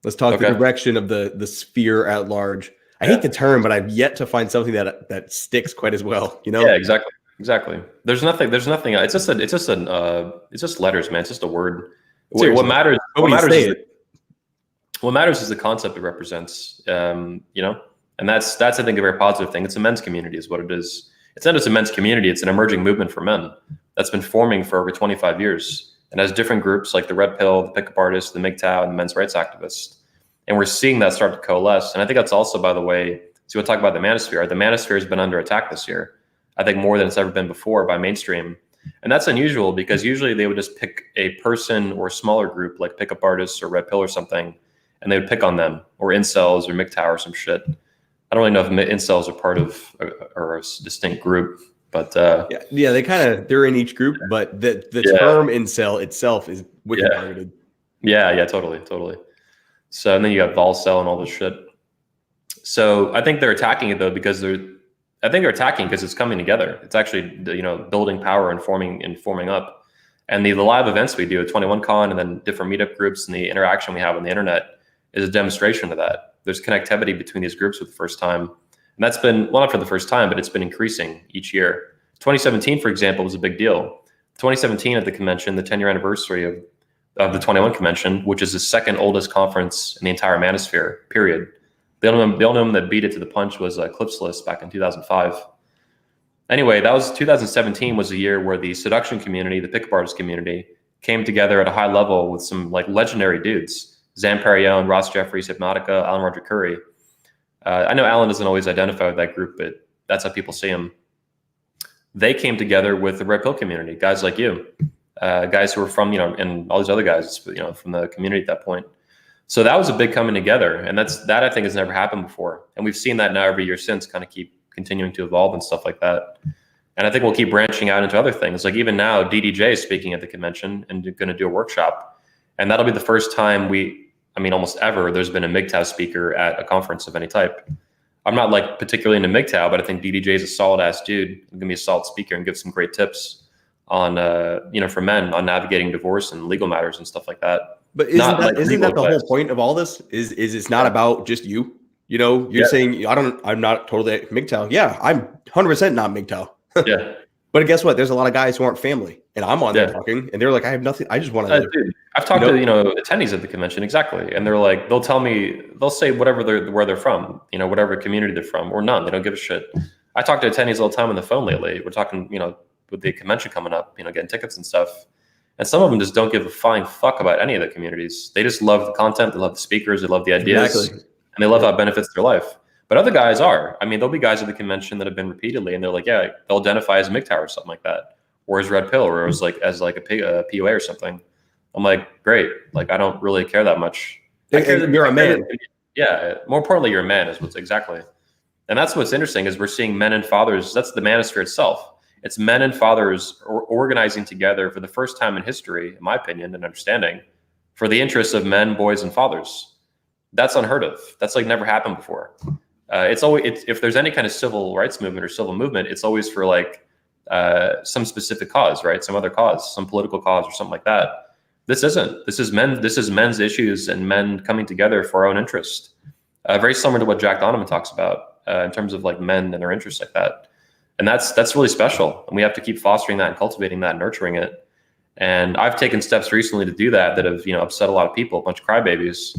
Let's talk the direction of the sphere at large. I hate the term, but I've yet to find something that sticks quite as well. Yeah, exactly. There's nothing. It's just letters, man. It's just a word. Seriously. What matters is the concept it represents. And that's I think a very positive thing. It's a men's community, is what it is. It's not just a men's community. It's an emerging movement for men that's been forming for over 25 years, and has different groups like the Red Pill, the Pickup Artists, the MGTOW, and the men's rights activists. And we're seeing that start to coalesce. And I think that's also, by the way, so we'll talk about the Manosphere. The Manosphere has been under attack this year, I think more than it's ever been before by mainstream. And that's unusual because usually they would just pick a person or a smaller group like Pickup Artists or Red Pill or something, and they would pick on them, or incels or MGTOW or some shit. I don't really know if incels are part of or a distinct group. But yeah, they're in each group, but the term incel itself is wicked targeted. Yeah, totally. So and then you got volcel and all this shit. So I think they're attacking it though because they're attacking because it's coming together. It's actually building power and forming up. And the live events we do at 21Con and then different meetup groups and the interaction we have on the internet is a demonstration of that. There's connectivity between these groups for the first time. And that's been, well, not for the first time, but it's been increasing each year. 2017, for example, was a big deal. 2017 at the convention, the 10-year anniversary of the 21 convention, which is the second oldest conference in the entire Manosphere, period. The only one that beat it to the punch was Clipslist back in 2005. Anyway, 2017 was a year where the seduction community, the pickup artist community, came together at a high level with some like legendary dudes: Zan Perrione, Ross Jeffries, Hypnotica, Alan Roger Curry. I know Alan doesn't always identify with that group, but that's how people see him. They came together with the Red Pill community, guys like you, guys who were from, and all these other guys, from the community at that point. So that was a big coming together, and that I think has never happened before. And we've seen that now every year since, kind of keep continuing to evolve and stuff like that. And I think we'll keep branching out into other things. Like even now, DDJ is speaking at the convention and going to do a workshop. And that'll be the first time almost ever, there's been a MGTOW speaker at a conference of any type. I'm not like particularly into MGTOW, but I think DDJ is a solid ass dude. He's going to be a solid speaker and give some great tips on, for men on navigating divorce and legal matters and stuff like that. But isn't that the whole point of all this? Is it's not about just you? You're saying I'm not totally MGTOW. Yeah, I'm 100% not MGTOW. Yeah. But guess what? There's a lot of guys who aren't family, and I'm on there talking, and they're like, I have nothing. I just want to. I've talked to attendees at the convention, exactly, and they're like, they'll say where they're from, whatever community they're from, or none. They don't give a shit. I talk to attendees all the time on the phone lately. We're talking, with the convention coming up, getting tickets and stuff, and some of them just don't give a flying fuck about any of the communities. They just love the content, they love the speakers, they love the ideas, and they love how it benefits their life. But other guys are. There'll be guys at the convention that have been repeatedly, and they're like, yeah, they'll identify as MGTOW or something like that, or as Red Pill, or as a POA or something. I'm like, great. Like, I don't really care that much. I care that you're a man. Yeah. More importantly, you're a man is what's exactly. And that's what's interesting is we're seeing men and fathers. That's the manosphere itself. It's men and fathers organizing together for the first time in history, in my opinion and understanding, for the interests of men, boys, and fathers. That's unheard of. That's like never happened before. It's always, if there's any kind of civil rights movement or civil movement, it's always for like some specific cause, right? Some other cause, some political cause or something like that. This isn't. This is men's issues and men coming together for our own interest. Very similar to what Jack Donovan talks about in terms of like men and their interests like that. And that's really special. And we have to keep fostering that and cultivating that and nurturing it. And I've taken steps recently to do that have, upset a lot of people, a bunch of crybabies.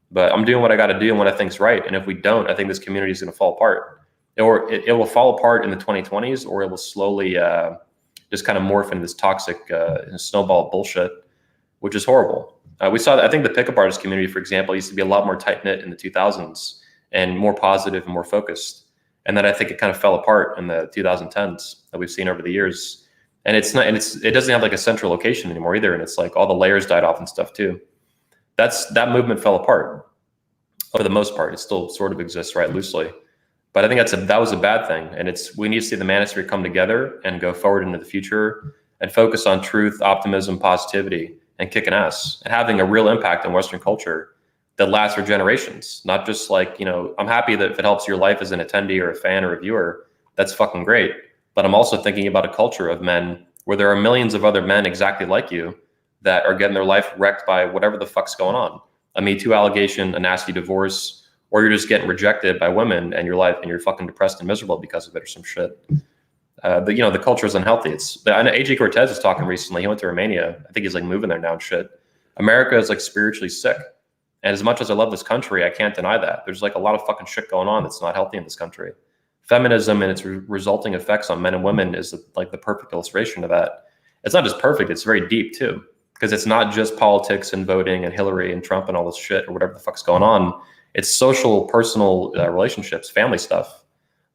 But I'm doing what I got to do and what I think's right. And if we don't, I think this community is going to fall apart. Or it will fall apart in the 2020s, or it will slowly just kind of morph into this toxic snowball bullshit, which is horrible. We saw that. I think the pickup artist community, for example, used to be a lot more tight-knit in the 2000s and more positive and more focused. And then I think it kind of fell apart in the 2010s that we've seen over the years. And it doesn't have like a central location anymore either. And it's like all the layers died off and stuff too. That movement fell apart for the most part. It still sort of exists, right, loosely. But I think that was a bad thing. And we need to see the manosphere come together and go forward into the future and focus on truth, optimism, positivity, and kicking ass and having a real impact on Western culture that lasts for generations. Not just like, I'm happy that if it helps your life as an attendee or a fan or a viewer, that's fucking great. But I'm also thinking about a culture of men where there are millions of other men exactly like you that are getting their life wrecked by whatever the fuck's going on. A Me Too allegation, a nasty divorce, or you're just getting rejected by women and you're fucking depressed and miserable because of it or some shit. The culture is unhealthy. I know AJ Cortez was talking recently. He went to Romania. I think he's like moving there now and shit. America is like spiritually sick. And as much as I love this country, I can't deny that. There's like a lot of fucking shit going on that's not healthy in this country. Feminism and its resulting effects on men and women is like the perfect illustration of that. It's not just perfect, it's very deep too. Because it's not just politics and voting and Hillary and Trump and all this shit or whatever the fuck's going on. It's social, personal relationships, family stuff.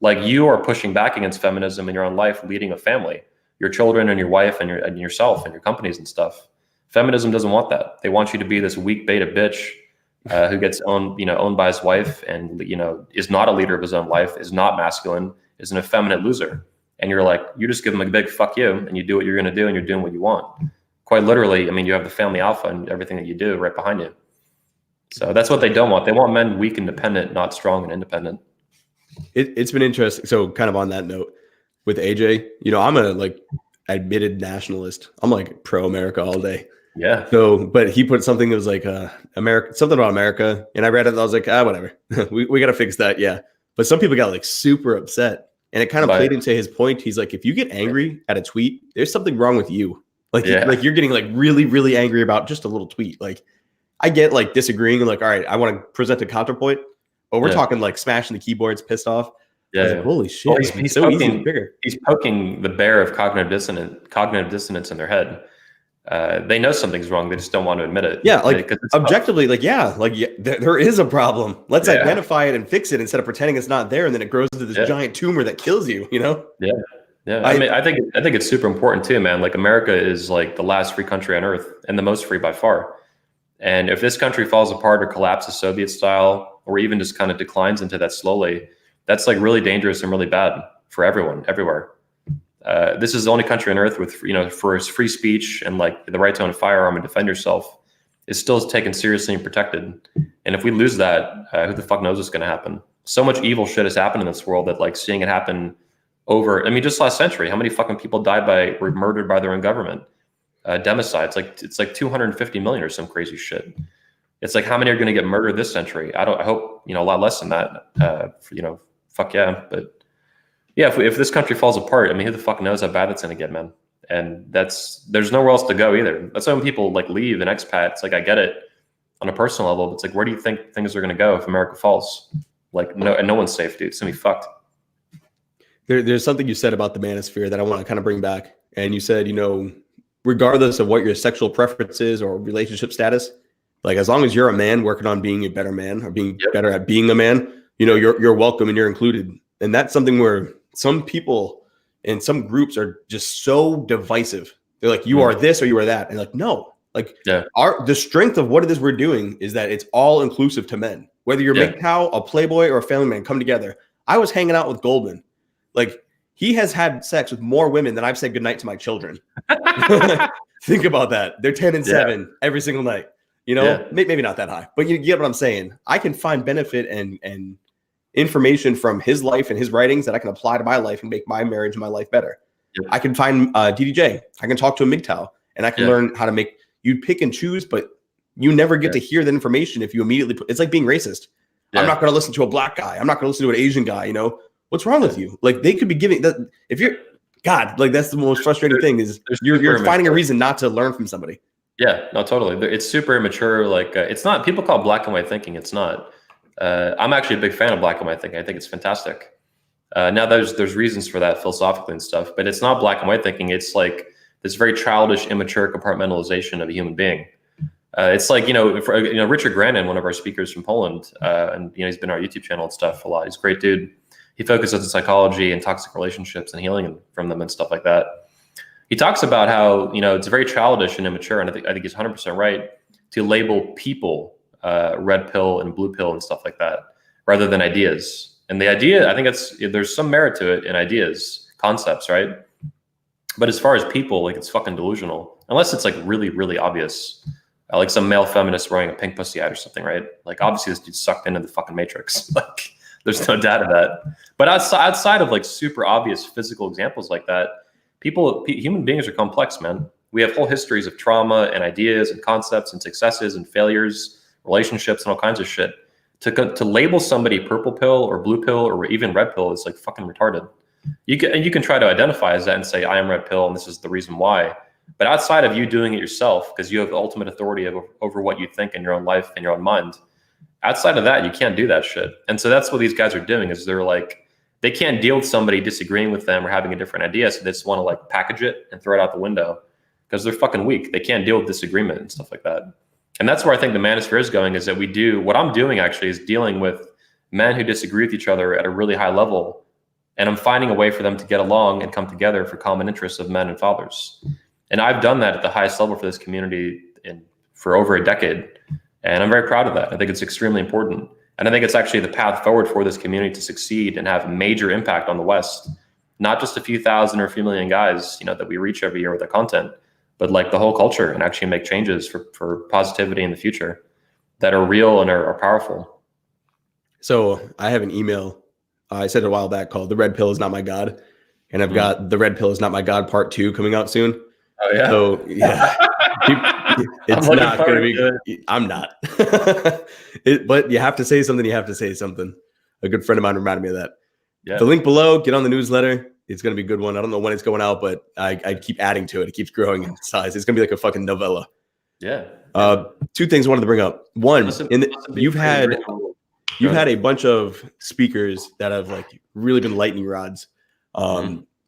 Like you are pushing back against feminism in your own life, leading a family, your children and your wife and yourself and your companies and stuff. Feminism doesn't want that. They want you to be this weak beta bitch who gets owned by his wife and is not a leader of his own life, is not masculine, is an effeminate loser. and you're like, you just give them a big fuck you, and you do what you're going to do, and you're doing what you want. Quite literally, I mean, you have the family alpha and everything that you do right behind you. So that's what they don't want. They want men weak and dependent, not strong and independent. It's been interesting. So kind of on that note with AJ, I'm a like admitted nationalist. I'm like pro America all day. Yeah. So, but he put something that was like America, something about America, and I read it and I was like, whatever. we got to fix that. Yeah. But some people got like super upset, and it kind of played into his point. He's like, if you get angry at a tweet, there's something wrong with you. Like, like you're getting like really, really angry about just a little tweet. Like, I get like disagreeing and like, all right, I want to present a counterpoint, but we're talking like smashing the keyboards, pissed off. Yeah. Like, holy shit. Well, he's so poking, easy to trigger. He's poking the bear of cognitive dissonance in their head. They know something's wrong. They just don't want to admit it. Yeah. Like objectively, there is a problem. Let's identify it and fix it instead of pretending it's not there. And then it grows into this giant tumor that kills you, Yeah. Yeah. I mean, I think it's super important too, man. Like America is like the last free country on earth and the most free by far. And if this country falls apart or collapses Soviet style, or even just kind of declines into that slowly, that's like really dangerous and really bad for everyone, everywhere. This is the only country on earth with, for its free speech and like the right to own a firearm and defend yourself is still taken seriously and protected. And if we lose that, who the fuck knows what's going to happen? So much evil shit has happened in this world that like seeing it happen over, I mean, just last century, how many fucking people were murdered by their own government? Democide, it's like 250 million or some crazy shit. It's like, how many are going to get murdered this century? I hope, a lot less than that, fuck yeah. But yeah, if this country falls apart, I mean, who the fuck knows how bad it's going to get, man. And there's nowhere else to go either. That's why when people like leave and expat, it's like, I get it on a personal level, but it's like, where do you think things are going to go if America falls? Like, no one's safe, dude. It's going to be fucked. There's something you said about the manosphere that I want to kind of bring back. And you said, regardless of what your sexual preferences or relationship status, like as long as you're a man working on being a better man or being better at being a man, you're welcome and you're included. And that's something where some people and some groups are just so divisive. They're like, you are this or you are that. And like, no, like the strength of what it is we're doing is that it's all inclusive to men, whether you're MGTOW, a Playboy, or a family man come together. I was hanging out with Goldman. Like, he has had sex with more women than I've said goodnight to my children. Think about that. They're 10 and 7 every single night. Maybe not that high, but you get what I'm saying. I can find benefit and information from his life and his writings that I can apply to my life and make my marriage and my life better. I can find DDJ. I can talk to a MGTOW and I can learn how to make you pick and choose, but you never get to hear that information if you immediately it's like being racist. I'm not going to listen to a black guy. I'm not going to listen to an Asian guy. What's wrong with you? Like, they could be giving that. If you're God, like that's the most frustrating thing is you're finding a reason not to learn from somebody. Yeah, no, totally. It's super immature. Like it's not, people call black and white thinking. It's not. I'm actually a big fan of black and white thinking. I think it's fantastic. Now there's reasons for that philosophically and stuff, but it's not black and white thinking. It's like this very childish, immature compartmentalization of a human being. It's like, Richard Grannon, one of our speakers from Poland, and he's been on our YouTube channel and stuff a lot. He's a great dude. He focuses on psychology and toxic relationships and healing from them and stuff like that. He talks about how, it's very childish and immature. And I think he's 100% right to label people red pill and blue pill and stuff like that, rather than ideas. And the idea, I think there's some merit to it in ideas, concepts, right? But as far as people, like it's fucking delusional, unless it's like really, really obvious. Like some male feminist wearing a pink pussy ad or something, right? Like obviously this dude's sucked into the fucking matrix. Like there's no doubt of that. But outside of like super obvious physical examples like that, human beings are complex, man. We have whole histories of trauma and ideas and concepts and successes and failures, relationships and all kinds of shit. To label somebody purple pill or blue pill or even red pill is like fucking retarded. You can try to identify as that and say, I am red pill and this is the reason why. But outside of you doing it yourself, because you have ultimate authority over what you think in your own life and your own mind, outside of that, you can't do that shit. And so that's what these guys are doing is they're like, they can't deal with somebody disagreeing with them or having a different idea. So they just want to like package it and throw it out the window because they're fucking weak. They can't deal with disagreement and stuff like that. And that's where I think the Manosphere is going, is that what I'm doing actually is dealing with men who disagree with each other at a really high level. And I'm finding a way for them to get along and come together for common interests of men and fathers. And I've done that at the highest level for this community for over a decade. And I'm very proud of that. I think it's extremely important. And I think it's actually the path forward for this community to succeed and have major impact on the West, not just a few thousand or a few million guys, that we reach every year with our content, but like the whole culture, and actually make changes for positivity in the future that are real and are powerful. So I have an email. I said it a while back called "The Red Pill Is Not My God," and I've got "The Red Pill Is Not My God" Part 2 coming out soon. Oh yeah. So yeah, it's not going to be. I'm not. But you have to say something. You have to say something. A good friend of mine reminded me of that. Yeah. The link below. Get on the newsletter. It's going to be a good one. I don't know when it's going out, but I keep adding to it. It keeps growing in size. It's going to be like a fucking novella. Yeah. Two things I wanted to bring up. One, you've had a bunch of speakers that have like really been lightning rods.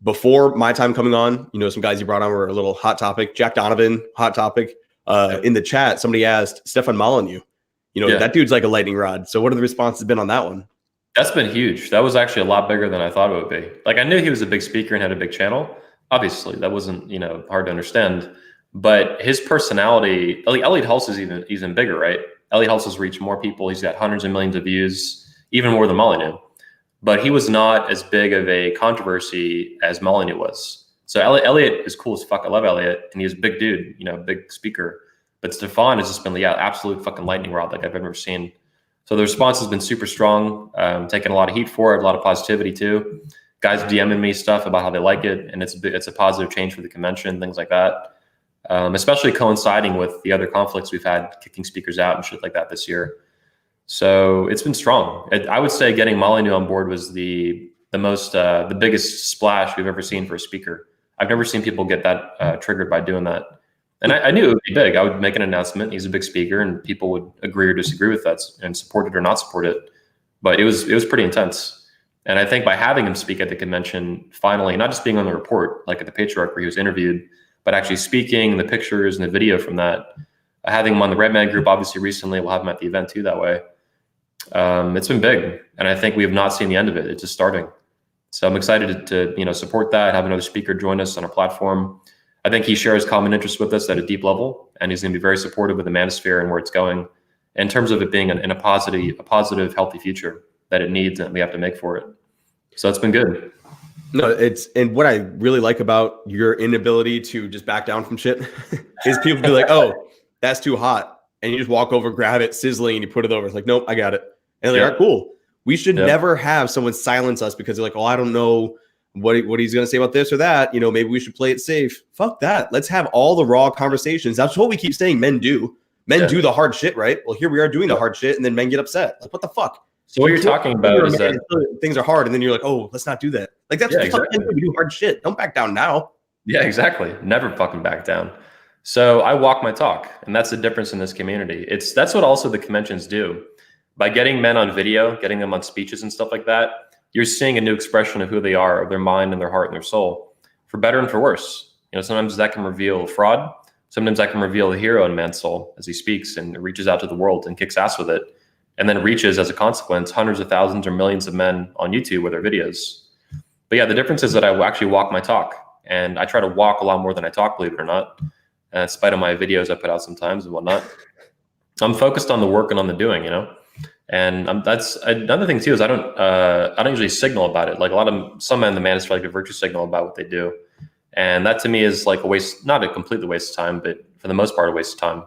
Before my time coming on, some guys you brought on were a little hot topic. Jack Donovan, hot topic. In the chat, somebody asked Stefan Molyneux. That dude's like a lightning rod. So what are the responses been on that one? That's been huge. That was actually a lot bigger than I thought it would be. Like, I knew he was a big speaker and had a big channel. Obviously, that wasn't, hard to understand. But his personality, Elliot Hulse is even bigger, right? Elliot Hulse has reached more people. He's got hundreds of millions of views, even more than Molyneux. But he was not as big of a controversy as Molyneux was. So Elliot is cool as fuck. I love Elliot, and he's a big dude, big speaker. But Stefan has just been, absolute fucking lightning rod like I've ever seen. So the response has been super strong, taking a lot of heat for it, a lot of positivity too. Guys DMing me stuff about how they like it, and it's a positive change for the convention, things like that. Especially coinciding with the other conflicts we've had, kicking speakers out and shit like that this year. So it's been strong. I would say getting Molyneux on board was the biggest splash we've ever seen for a speaker. I've never seen people get that triggered by doing that. And I knew it would be big. I would make an announcement. He's a big speaker, and people would agree or disagree with that and support it or not support it. But it was pretty intense. And I think by having him speak at the convention, finally, not just being on the report, like at the Patriarch where he was interviewed, but actually speaking, the pictures and the video from that, having him on the Redman group, obviously recently, we'll have him at the event too that way. It's been big. And I think we have not seen the end of it. It's just starting. So I'm excited to support that, have another speaker join us on our platform. I think he shares common interests with us at a deep level, and he's going to be very supportive of the Manosphere and where it's going in terms of it being in a positive, healthy future that it needs and we have to make for it. So it's been good. No, and what I really like about your inability to just back down from shit is people be like, oh, that's too hot. And you just walk over, grab it, sizzling, and you put it over. It's like, nope, I got it. And they're like, all right, cool. We should never have someone silence us because they're like, oh, I don't know what he's going to say about this or that. Maybe we should play it safe. Fuck that. Let's have all the raw conversations. That's what we keep saying men do. Men do the hard shit, right? Well, here we are doing the hard shit, and then men get upset. Like, what the fuck? So what you're talking about is that things are hard, and then you're like, oh, let's not do that. Like, that's what exactly. We do hard shit. Don't back down now. Yeah, exactly. Never fucking back down. So I walk my talk, and that's the difference in this community. That's what also the conventions do. By getting men on video, getting them on speeches and stuff like that, you're seeing a new expression of who they are, of their mind and their heart and their soul, for better and for worse. Sometimes that can reveal fraud. Sometimes that can reveal a hero in man's soul as he speaks and reaches out to the world and kicks ass with it, and then reaches, as a consequence, hundreds of thousands or millions of men on YouTube with their videos. But yeah, the difference is that I actually walk my talk, and I try to walk a lot more than I talk, believe it or not, in spite of my videos I put out sometimes and whatnot. I'm focused on the work and on the doing, And that's another thing too, is I don't usually signal about it. Like some men in the Manosphere like a virtue signal about what they do. And that to me is like a waste, not a completely waste of time, but for the most part, a waste of time.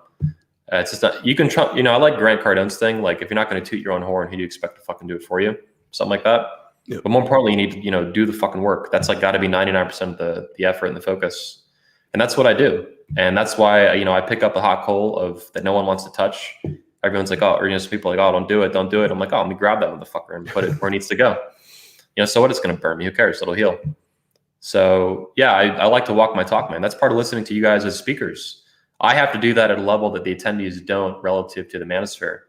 It's just not, you can try, I like Grant Cardone's thing. Like, if you're not going to toot your own horn, who do you expect to fucking do it for you? Something like that. Yeah. But more importantly, you need to, do the fucking work. That's like got to be 99% of the effort and the focus. And that's what I do. And that's why, I pick up the hot coal of that no one wants to touch. Everyone's like, oh, or some people are like, oh, don't do it. I'm like, oh, let me grab that motherfucker and put it where it needs to go. So what? It's going to burn me. Who cares? It'll heal. So yeah, I like to walk my talk, man. That's part of listening to you guys as speakers. I have to do that at a level that the attendees don't relative to the Manosphere.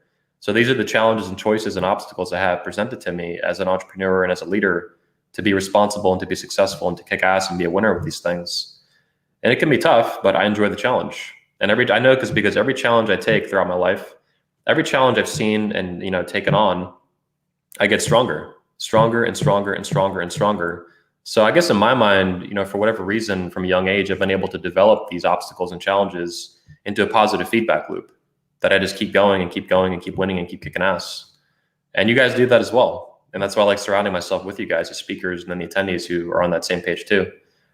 So these are the challenges and choices and obstacles I have presented to me as an entrepreneur and as a leader to be responsible and to be successful and to kick ass and be a winner with these things. And it can be tough, but I enjoy the challenge. And I know because every challenge I take throughout my life, every challenge I've seen and taken on, I get stronger and stronger and stronger and stronger. So I guess in my mind, for whatever reason, from a young age, I've been able to develop these obstacles and challenges into a positive feedback loop that I just keep going and keep going and keep winning and keep kicking ass. And you guys do that as well. And that's why I like surrounding myself with you guys, the speakers and then the attendees who are on that same page too.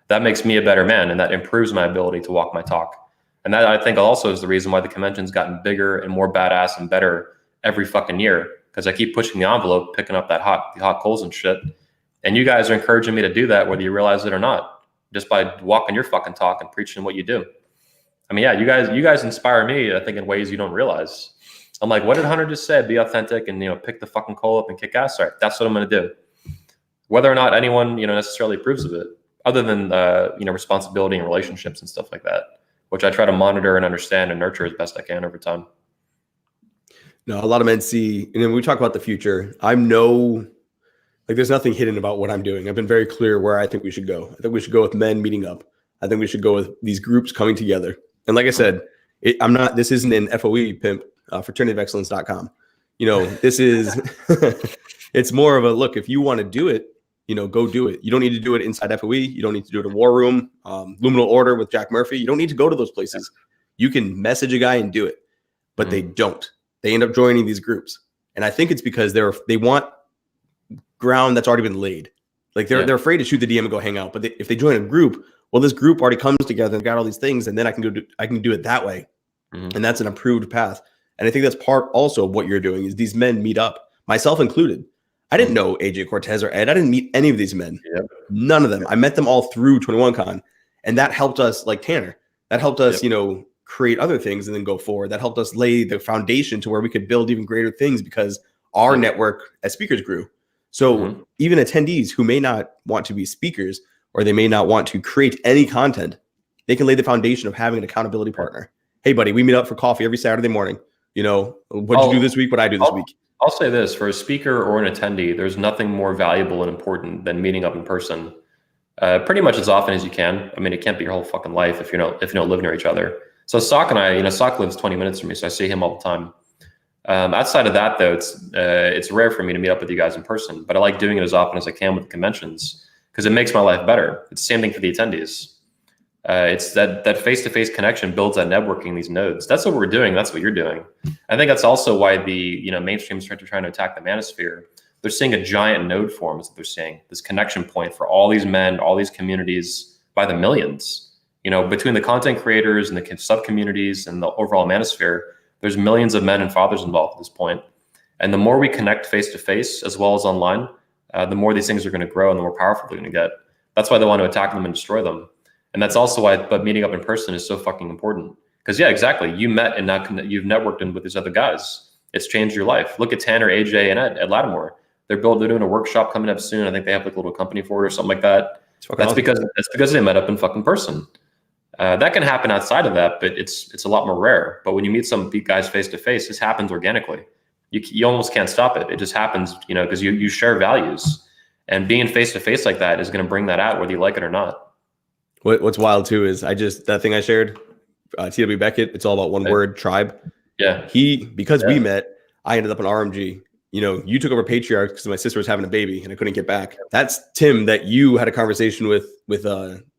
That makes me a better man, and that improves my ability to walk my talk. And that, I think, also is the reason why the convention's gotten bigger and more badass and better every fucking year, because I keep pushing the envelope, picking up the hot coals and shit. And you guys are encouraging me to do that, whether you realize it or not, just by walking your fucking talk and preaching what you do. I mean, yeah, you guys inspire me, I think, in ways you don't realize. I'm like, what did Hunter just say? Be authentic and, pick the fucking coal up and kick ass. All right, that's what I'm going to do. Whether or not anyone, necessarily approves of it, other than, responsibility and relationships and stuff like that, which I try to monitor and understand and nurture as best I can over time. No, a lot of men see, and when we talk about the future, there's nothing hidden about what I'm doing. I've been very clear where I think we should go. I think we should go with men meeting up. I think we should go with these groups coming together. And like I said, this isn't an FOE pimp, fraternityofexcellence.com. This is, it's more of a look, if you want to do it, go do it. You don't need to do it inside FOE. You don't need to do it in War Room, Luminal Order with Jack Murphy. You don't need to go to those places. You can message a guy and do it, but they don't. They end up joining these groups. And I think it's because they want ground that's already been laid. Like they're afraid to shoot the DM and go hang out. But if they join a group, well, this group already comes together and got all these things, and then I can do it that way. And that's an approved path. And I think that's part also of what you're doing is these men meet up, myself included. I didn't know AJ Cortez or Ed. I didn't meet any of these men. None of them. I met them all through 21Con. And that helped us, like Tanner, that helped us, create other things and then go forward. That helped us lay the foundation to where we could build even greater things because our network as speakers grew. So even attendees who may not want to be speakers or they may not want to create any content, they can lay the foundation of having an accountability partner. Hey, buddy, we meet up for coffee every Saturday morning. What'd you do this week? What I do this week? I'll say this, for a speaker or an attendee, there's nothing more valuable and important than meeting up in person pretty much as often as you can. I mean, it can't be your whole fucking life if you don't live near each other. So Sock and I, Sock lives 20 minutes from me, so I see him all the time. Outside of that, though, it's rare for me to meet up with you guys in person, but I like doing it as often as I can with the conventions because it makes my life better. It's the same thing for the attendees. It's that face-to-face connection builds that networking, these nodes. That's what we're doing. That's what you're doing. I think that's also why the mainstream are trying to attack the Manosphere. They're seeing a giant node form, is what they're seeing. This connection point for all these men, all these communities by the millions. Between the content creators and the sub-communities and the overall Manosphere, there's millions of men and fathers involved at this point. And the more we connect face-to-face as well as online, the more these things are going to grow and the more powerful they're going to get. That's why they want to attack them and destroy them. And that's also why, but meeting up in person is so fucking important. Because yeah, exactly. You met and now you've networked with these other guys. It's changed your life. Look at Tanner, AJ, and Ed at Lattimore. They're doing a workshop coming up soon. I think they have like a little company for it or something like that. That's awesome. because they met up in fucking person. That can happen outside of that, but it's a lot more rare. But when you meet some guys face to face, this happens organically. You almost can't stop it. It just happens, because you share values, and being face to face like that is going to bring that out, whether you like it or not. What's wild too is that thing I shared, TW Beckett. It's all about one word, tribe. Yeah. We met, I ended up in RMG. You took over Patriarch because my sister was having a baby and I couldn't get back. That's Tim that you had a conversation with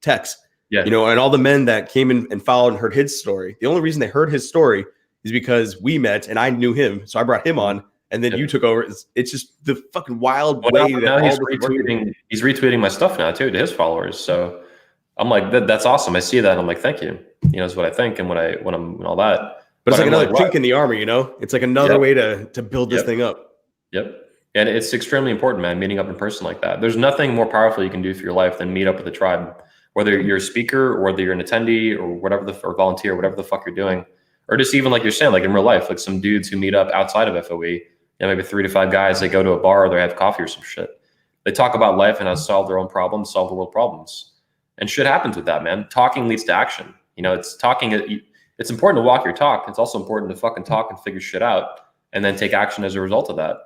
Tex. Yeah. And all the men that came in and followed and heard his story. The only reason they heard his story is because we met and I knew him. So I brought him on and then you took over. It's just the fucking wild way now he's retweeting my stuff now too to his followers. So I'm like, that's awesome. I see that. And I'm like, thank you. Is what I think and when I'm and all that. But it's like another chink in the armor, It's like another way to build this thing up. Yep. And it's extremely important, man, meeting up in person like that. There's nothing more powerful you can do for your life than meet up with a tribe, whether you're a speaker or whether you're an attendee or whatever or volunteer, whatever the fuck you're doing, or just even like you're saying, like in real life, like some dudes who meet up outside of FOE, maybe 3 to 5 guys, they go to a bar or they have coffee or some shit. They talk about life and how to solve their own problems, solve the world problems. And shit happens with that, man. Talking leads to action. It's talking. It's important to walk your talk. It's also important to fucking talk and figure shit out and then take action as a result of that.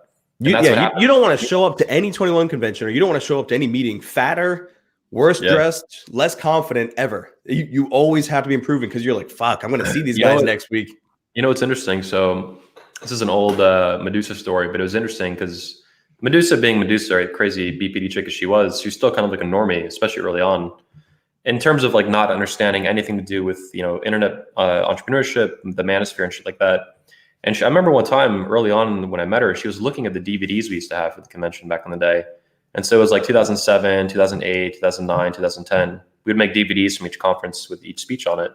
You don't want to show up to any 21 convention or you don't want to show up to any meeting fatter, worse dressed, less confident ever. You always have to be improving because you're like, fuck, I'm going to see these guys next week. It's interesting. So this is an old Medusa story, but it was interesting because Medusa being Medusa, right, crazy BPD chick as she was still kind of like a normie, especially early on. In terms of like not understanding anything to do with, internet entrepreneurship, the Manosphere and shit like that. And I remember one time early on when I met her, she was looking at the DVDs we used to have for the convention back in the day. And so it was like 2007, 2008, 2009, 2010. We'd make DVDs from each conference with each speech on it.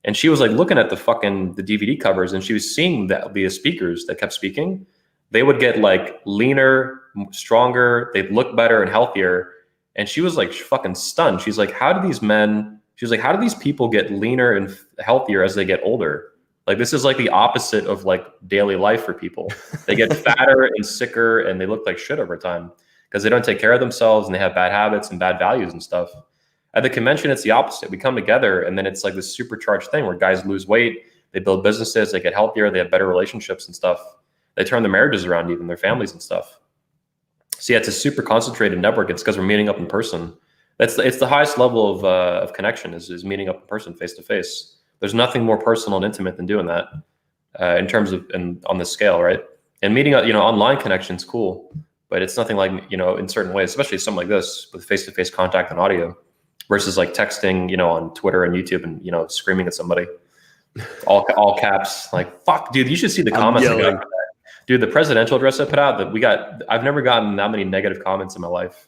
And she was like looking at the DVD covers, and she was seeing that the speakers that kept speaking, they would get like leaner, stronger, they'd look better and healthier. And she was like fucking stunned. She's like, how do these people get leaner and healthier as they get older? Like, this is like the opposite of like daily life for people. They get fatter and sicker, and they look like shit over time because they don't take care of themselves and they have bad habits and bad values and stuff. At the convention, it's the opposite. We come together, and then it's like this supercharged thing where guys lose weight, they build businesses, they get healthier, they have better relationships and stuff. They turn their marriages around, even their families and stuff. So yeah, it's a super concentrated network. It's because we're meeting up in person. It's the highest level of connection is meeting up in person, face to face. There's nothing more personal and intimate than doing that in terms of and on this scale, right? And meeting up, online connection's cool, but it's nothing like, in certain ways, especially something like this with face-to-face contact and audio versus like texting, on Twitter and YouTube and, screaming at somebody, all caps, like, fuck, dude, you should see the comments I got for that. Dude, the presidential address I put out I've never gotten that many negative comments in my life,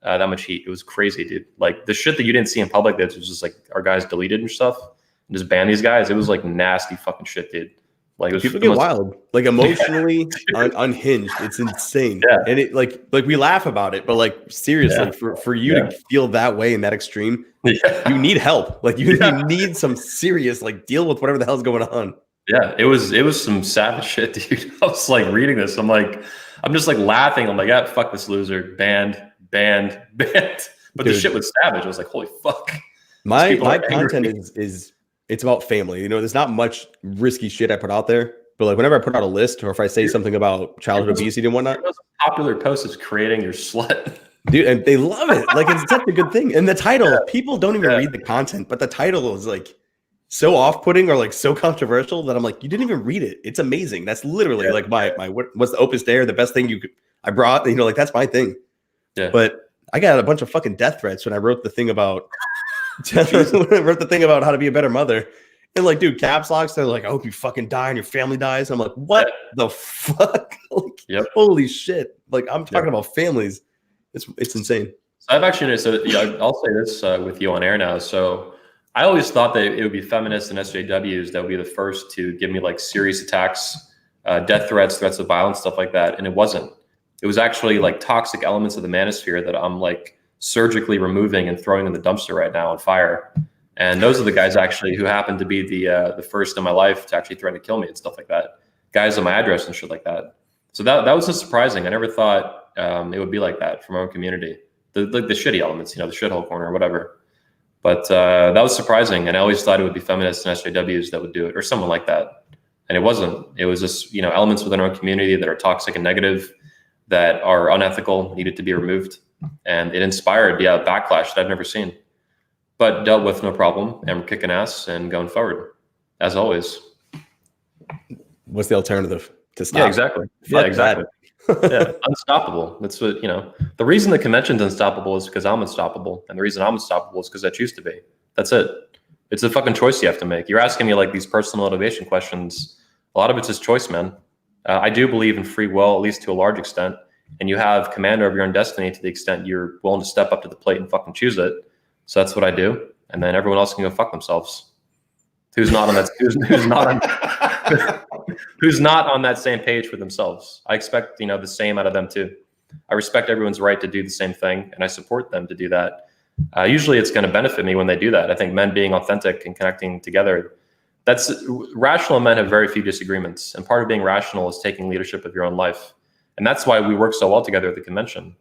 that much heat. It was crazy, dude. Like the shit that you didn't see in public that was just like our guys deleted and stuff and just banned these guys. It was like nasty fucking shit, dude. Like it was people get wild, like emotionally unhinged. It's insane. Yeah. And it like we laugh about it, but like seriously, for you to feel that way in that extreme, you need help. Like you need some serious, like deal with whatever the hell's going on. Yeah, it was some savage shit, dude. I was like reading this. I'm just like laughing. I'm like, yeah, fuck this loser. Banned. But dude, the shit was savage. I was like, holy fuck. My content is it's about family. There's not much risky shit I put out there. But like whenever I put out a list or if I say something about childhood obesity and whatnot. The most popular post is creating your slut. Dude, and they love it. Like it's such a good thing. And the title, people don't even read the content, but the title is like so off-putting or like so controversial that I'm like, you didn't even read it. It's amazing. That's literally like my what's the opus there, the best thing I brought, like that's my thing. Yeah. But I got a bunch of fucking death threats when I wrote the thing about how to be a better mother. And like, dude, caps locks, they're like, I hope you fucking die and your family dies. I'm like, what the fuck? Like, holy shit. Like I'm talking about families. It's insane. So I've actually, I'll say this with you on air now. So I always thought that it would be feminists and SJWs that would be the first to give me like serious attacks, death threats of violence, stuff like that. And it wasn't. It was actually like toxic elements of the manosphere that I'm like surgically removing and throwing in the dumpster right now on fire. And those are the guys actually who happened to be the first in my life to actually threaten to kill me and stuff like that. Guys on my address and shit like that. So that was just surprising. I never thought it would be like that from our own community. The shitty elements, the shithole corner or whatever. But that was surprising. And I always thought it would be feminists and SJWs that would do it or someone like that. And it wasn't. It was just, elements within our own community that are toxic and negative, that are unethical, needed to be removed. And it inspired, backlash that I've never seen. But dealt with no problem, and we're kicking ass and going forward, as always. What's the alternative to stop? Yeah, exactly. Unstoppable. That's what, the reason the convention's unstoppable is because I'm unstoppable. And the reason I'm unstoppable is because I choose to be. That's it. It's a fucking choice you have to make. You're asking me like these personal motivation questions. A lot of it's just choice, man. I do believe in free will, at least to a large extent. And you have command over your own destiny to the extent you're willing to step up to the plate and fucking choose it. So that's what I do. And then everyone else can go fuck themselves. Who's not on that? Who's not on that same page for themselves? I expect the same out of them too. I respect everyone's right to do the same thing, and I support them to do that. Usually, it's going to benefit me when they do that. I think men being authentic and connecting together. That's rational men have very few disagreements, and part of being rational is taking leadership of your own life, and that's why we work so well together at the convention.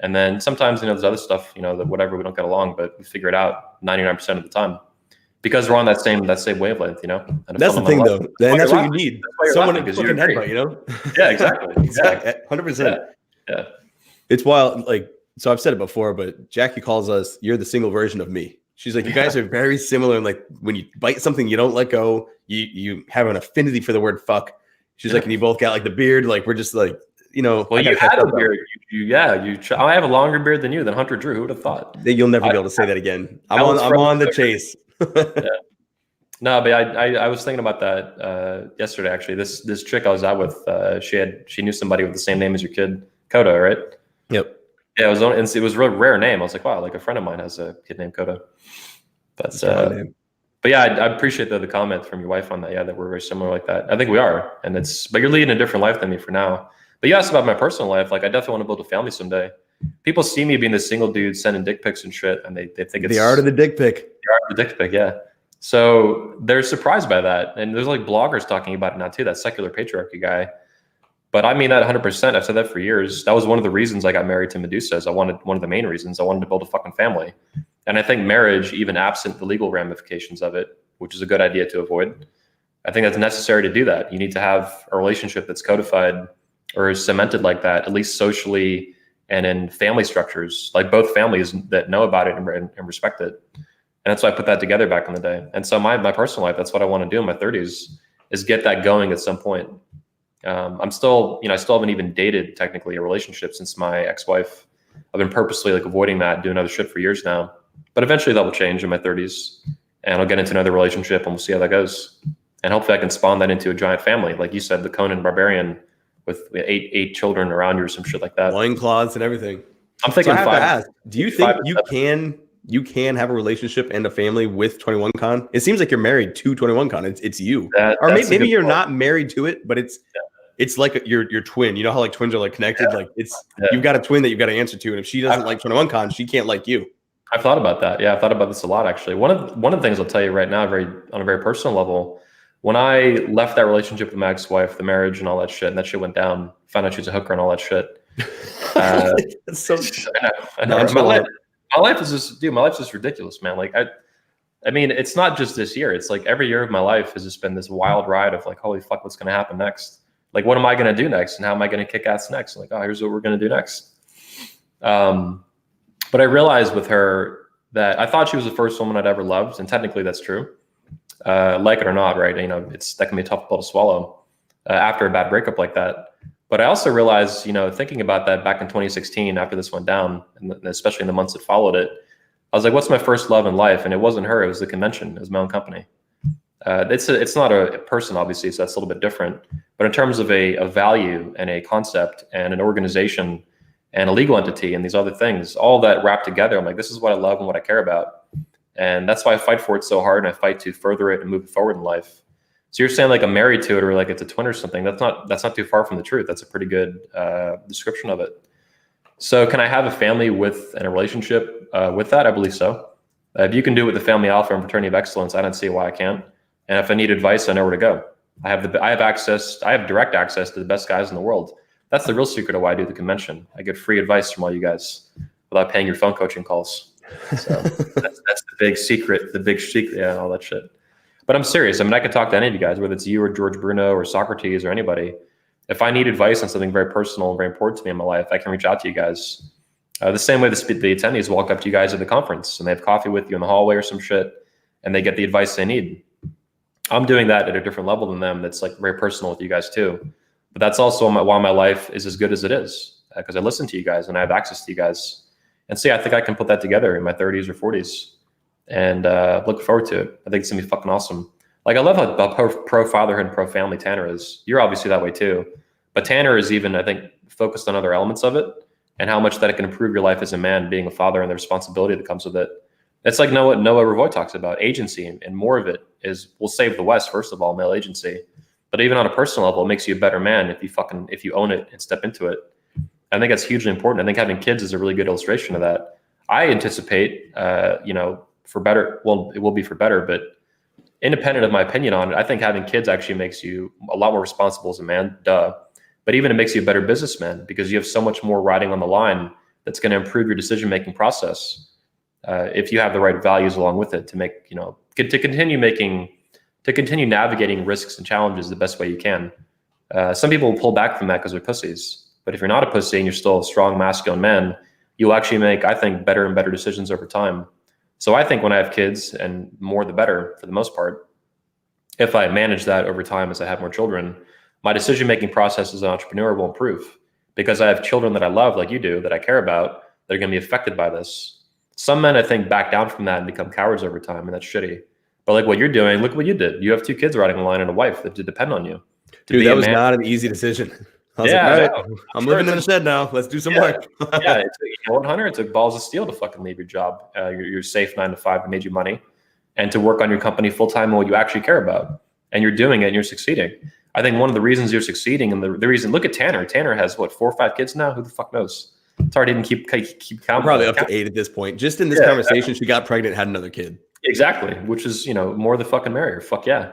And then sometimes there's other stuff that whatever we don't get along, but we figure it out 99% of the time. Because we're on that same wavelength, And that's the thing, though. And that's what you need. Someone to fucking headbutt, Yeah, exactly. Exactly. 100%. Yeah. It's wild. Like, so I've said it before, but Jackie calls us, you're the single version of me. She's like, you guys are very similar. And like, when you bite something, you don't let go. You have an affinity for the word fuck. She's like, and you both got like the beard. Like, we're just like, Well, you had a beard. I have a longer beard than you, than Hunter Drew. Who would have thought? You'll never be able to say that again. I'm on the chase. No, but I was thinking about that yesterday. Actually, this chick I was out with, she knew somebody with the same name as your kid, Coda, right? Yep. Yeah, it was a real rare name. I was like, wow, like a friend of mine has a kid named Coda. But but yeah, I appreciate the comment from your wife on that. Yeah, that we're very similar like that. I think we are, but you're leading a different life than me for now. But you asked about my personal life. Like, I definitely want to build a family someday. People see me being this single dude sending dick pics and shit, and they think it's the art of the dick pic. The art of the dick pic, yeah. So they're surprised by that, and there's like bloggers talking about it now too. That secular patriarchy guy. But I mean that 100%. I've said that for years. That was one of the reasons I got married to Medusa. One of the main reasons I wanted to build a fucking family. And I think marriage, even absent the legal ramifications of it, which is a good idea to avoid, I think that's necessary to do that. You need to have a relationship that's codified or is cemented like that, at least socially and in family structures, like both families that know about it and respect it. And that's why I put that together back in the day. And so my personal life, that's what I want to do in my 30s, is get that going at some point. I still haven't even dated technically a relationship since my ex-wife. I've been purposely like avoiding that, doing other shit for years now. But eventually that will change in my 30s, and I'll get into another relationship, and we'll see how that goes. And hopefully I can spawn that into a giant family, like you said, the Conan Barbarian with eight children around you or some shit like that. Loincloths and everything. I'm thinking so I have five. To ask, do you think you can have a relationship and a family with 21 Con? It seems like you're married to 21 Con. It's you, or maybe you're not married to it, but it's like your twin. You know how like twins are like connected. Yeah. Like you've got a twin that you've got to answer to, and if she doesn't like 21 Con, she can't like you. I've thought about that. Yeah, I've thought about this a lot actually. One of the things I'll tell you right now, on a very personal level, when I left that relationship with my ex-wife, the marriage and all that shit, and that shit went down, found out she was a hooker and all that shit. That's so. I know. My life is just, dude. My life's just ridiculous, man. Like I mean, it's not just this year. It's like every year of my life has just been this wild ride of like, holy fuck, what's going to happen next? Like, what am I going to do next? And how am I going to kick ass next? Like, oh, here's what we're going to do next. But I realized with her that I thought she was the first woman I'd ever loved. And technically that's true. Like it or not, right? You know, that can be a tough pill to swallow after a bad breakup like that. But I also realized, you know, thinking about that back in 2016, after this went down, and especially in the months that followed it, I was like, what's my first love in life? And it wasn't her, it was the convention, it was my own company. It's not a person, obviously, so that's a little bit different. But in terms of a value and a concept and an organization and a legal entity and these other things, all that wrapped together, I'm like, this is what I love and what I care about. And that's why I fight for it so hard, and I fight to further it and move it forward in life. So you're saying like I'm married to it or like it's a twin or something. That's not too far from the truth. That's a pretty good description of it. So can I have a family and a relationship with that? I believe so. If you can do it with the Family Alpha and Fraternity of Excellence, I don't see why I can't. And if I need advice, I know where to go. I have direct access to the best guys in the world. That's the real secret of why I do the convention. I get free advice from all you guys without paying your phone coaching calls. So that's the big secret, yeah, all that shit. But I'm serious. I mean, I could talk to any of you guys, whether it's you or George Bruno or Socrates or anybody. If I need advice on something very personal and very important to me in my life, I can reach out to you guys. The same way the attendees walk up to you guys at the conference and they have coffee with you in the hallway or some shit, and they get the advice they need. I'm doing that at a different level than them. That's like very personal with you guys too. But that's also why my life is as good as it is, because I listen to you guys and I have access to you guys. And see, I think I can put that together in my 30s or 40s, and look forward to it. I think it's gonna be fucking awesome. Like, I love how pro fatherhood and pro family Tanner is. You're obviously that way too, but Tanner is even, I think, focused on other elements of it and how much that it can improve your life as a man, being a father and the responsibility that comes with it. It's like Noah Revoy talks about agency, and more of it will save the West. First of all, male agency, but even on a personal level, it makes you a better man if you own it and step into it. I think that's hugely important. I think having kids is a really good illustration of that. I anticipate, for better. Well, it will be for better, but independent of my opinion on it, I think having kids actually makes you a lot more responsible as a man. Duh. But even it makes you a better businessman because you have so much more riding on the line that's going to improve your decision-making process. If you have the right values along with it to continue navigating risks and challenges the best way you can. Some people will pull back from that because they're pussies. But if you're not a pussy and you're still a strong, masculine man, you'll actually make, I think, better and better decisions over time. So I think when I have kids, and more the better for the most part, if I manage that over time as I have more children, my decision-making process as an entrepreneur will improve because I have children that I love like you do, that I care about, that are going to be affected by this. Some men, I think, back down from that and become cowards over time, and that's shitty. But like what you're doing, look what you did. You have 2 kids riding a line and a wife that depend on you. Dude, that was not an easy decision. I was like, all right, I'm living in a shed now. Let's do some work. Yeah, it took, Hunter, it took balls of steel to fucking leave your job, your safe 9 to 5 that made you money, and to work on your company full time and what you actually care about. And you're doing it and you're succeeding. I think one of the reasons you're succeeding, and the reason, look at Tanner. Tanner has what, 4 or 5 kids now? Who the fuck knows? It's hard to even keep count. Probably up to 8 at this point. Just in this conversation, she got pregnant, had another kid. Exactly, which is, more the fucking merrier. Fuck yeah.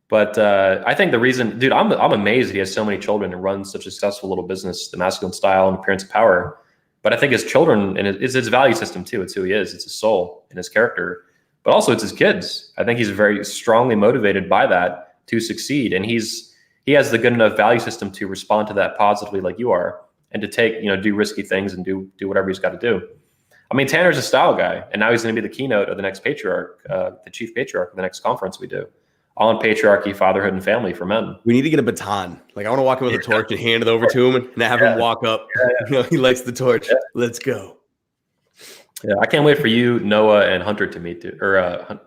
But I think the reason, dude, I'm amazed he has so many children and runs such a successful little business, the masculine style and appearance of power. But I think his children, and it's his value system too. It's who he is. It's his soul and his character. But also it's his kids. I think he's very strongly motivated by that to succeed. And he has the good enough value system to respond to that positively like you are, and to take, do risky things and do whatever he's got to do. I mean, Tanner's a style guy, and now he's going to be the keynote of the next patriarch, the chief patriarch of the next conference we do. All in patriarchy, fatherhood, and family for men. We need to get a baton. Like, I want to walk in with a torch and hand it over to him and have him walk up. He likes the torch. Let's go. Yeah, I can't wait for you, Noah, and Hunter to meet, or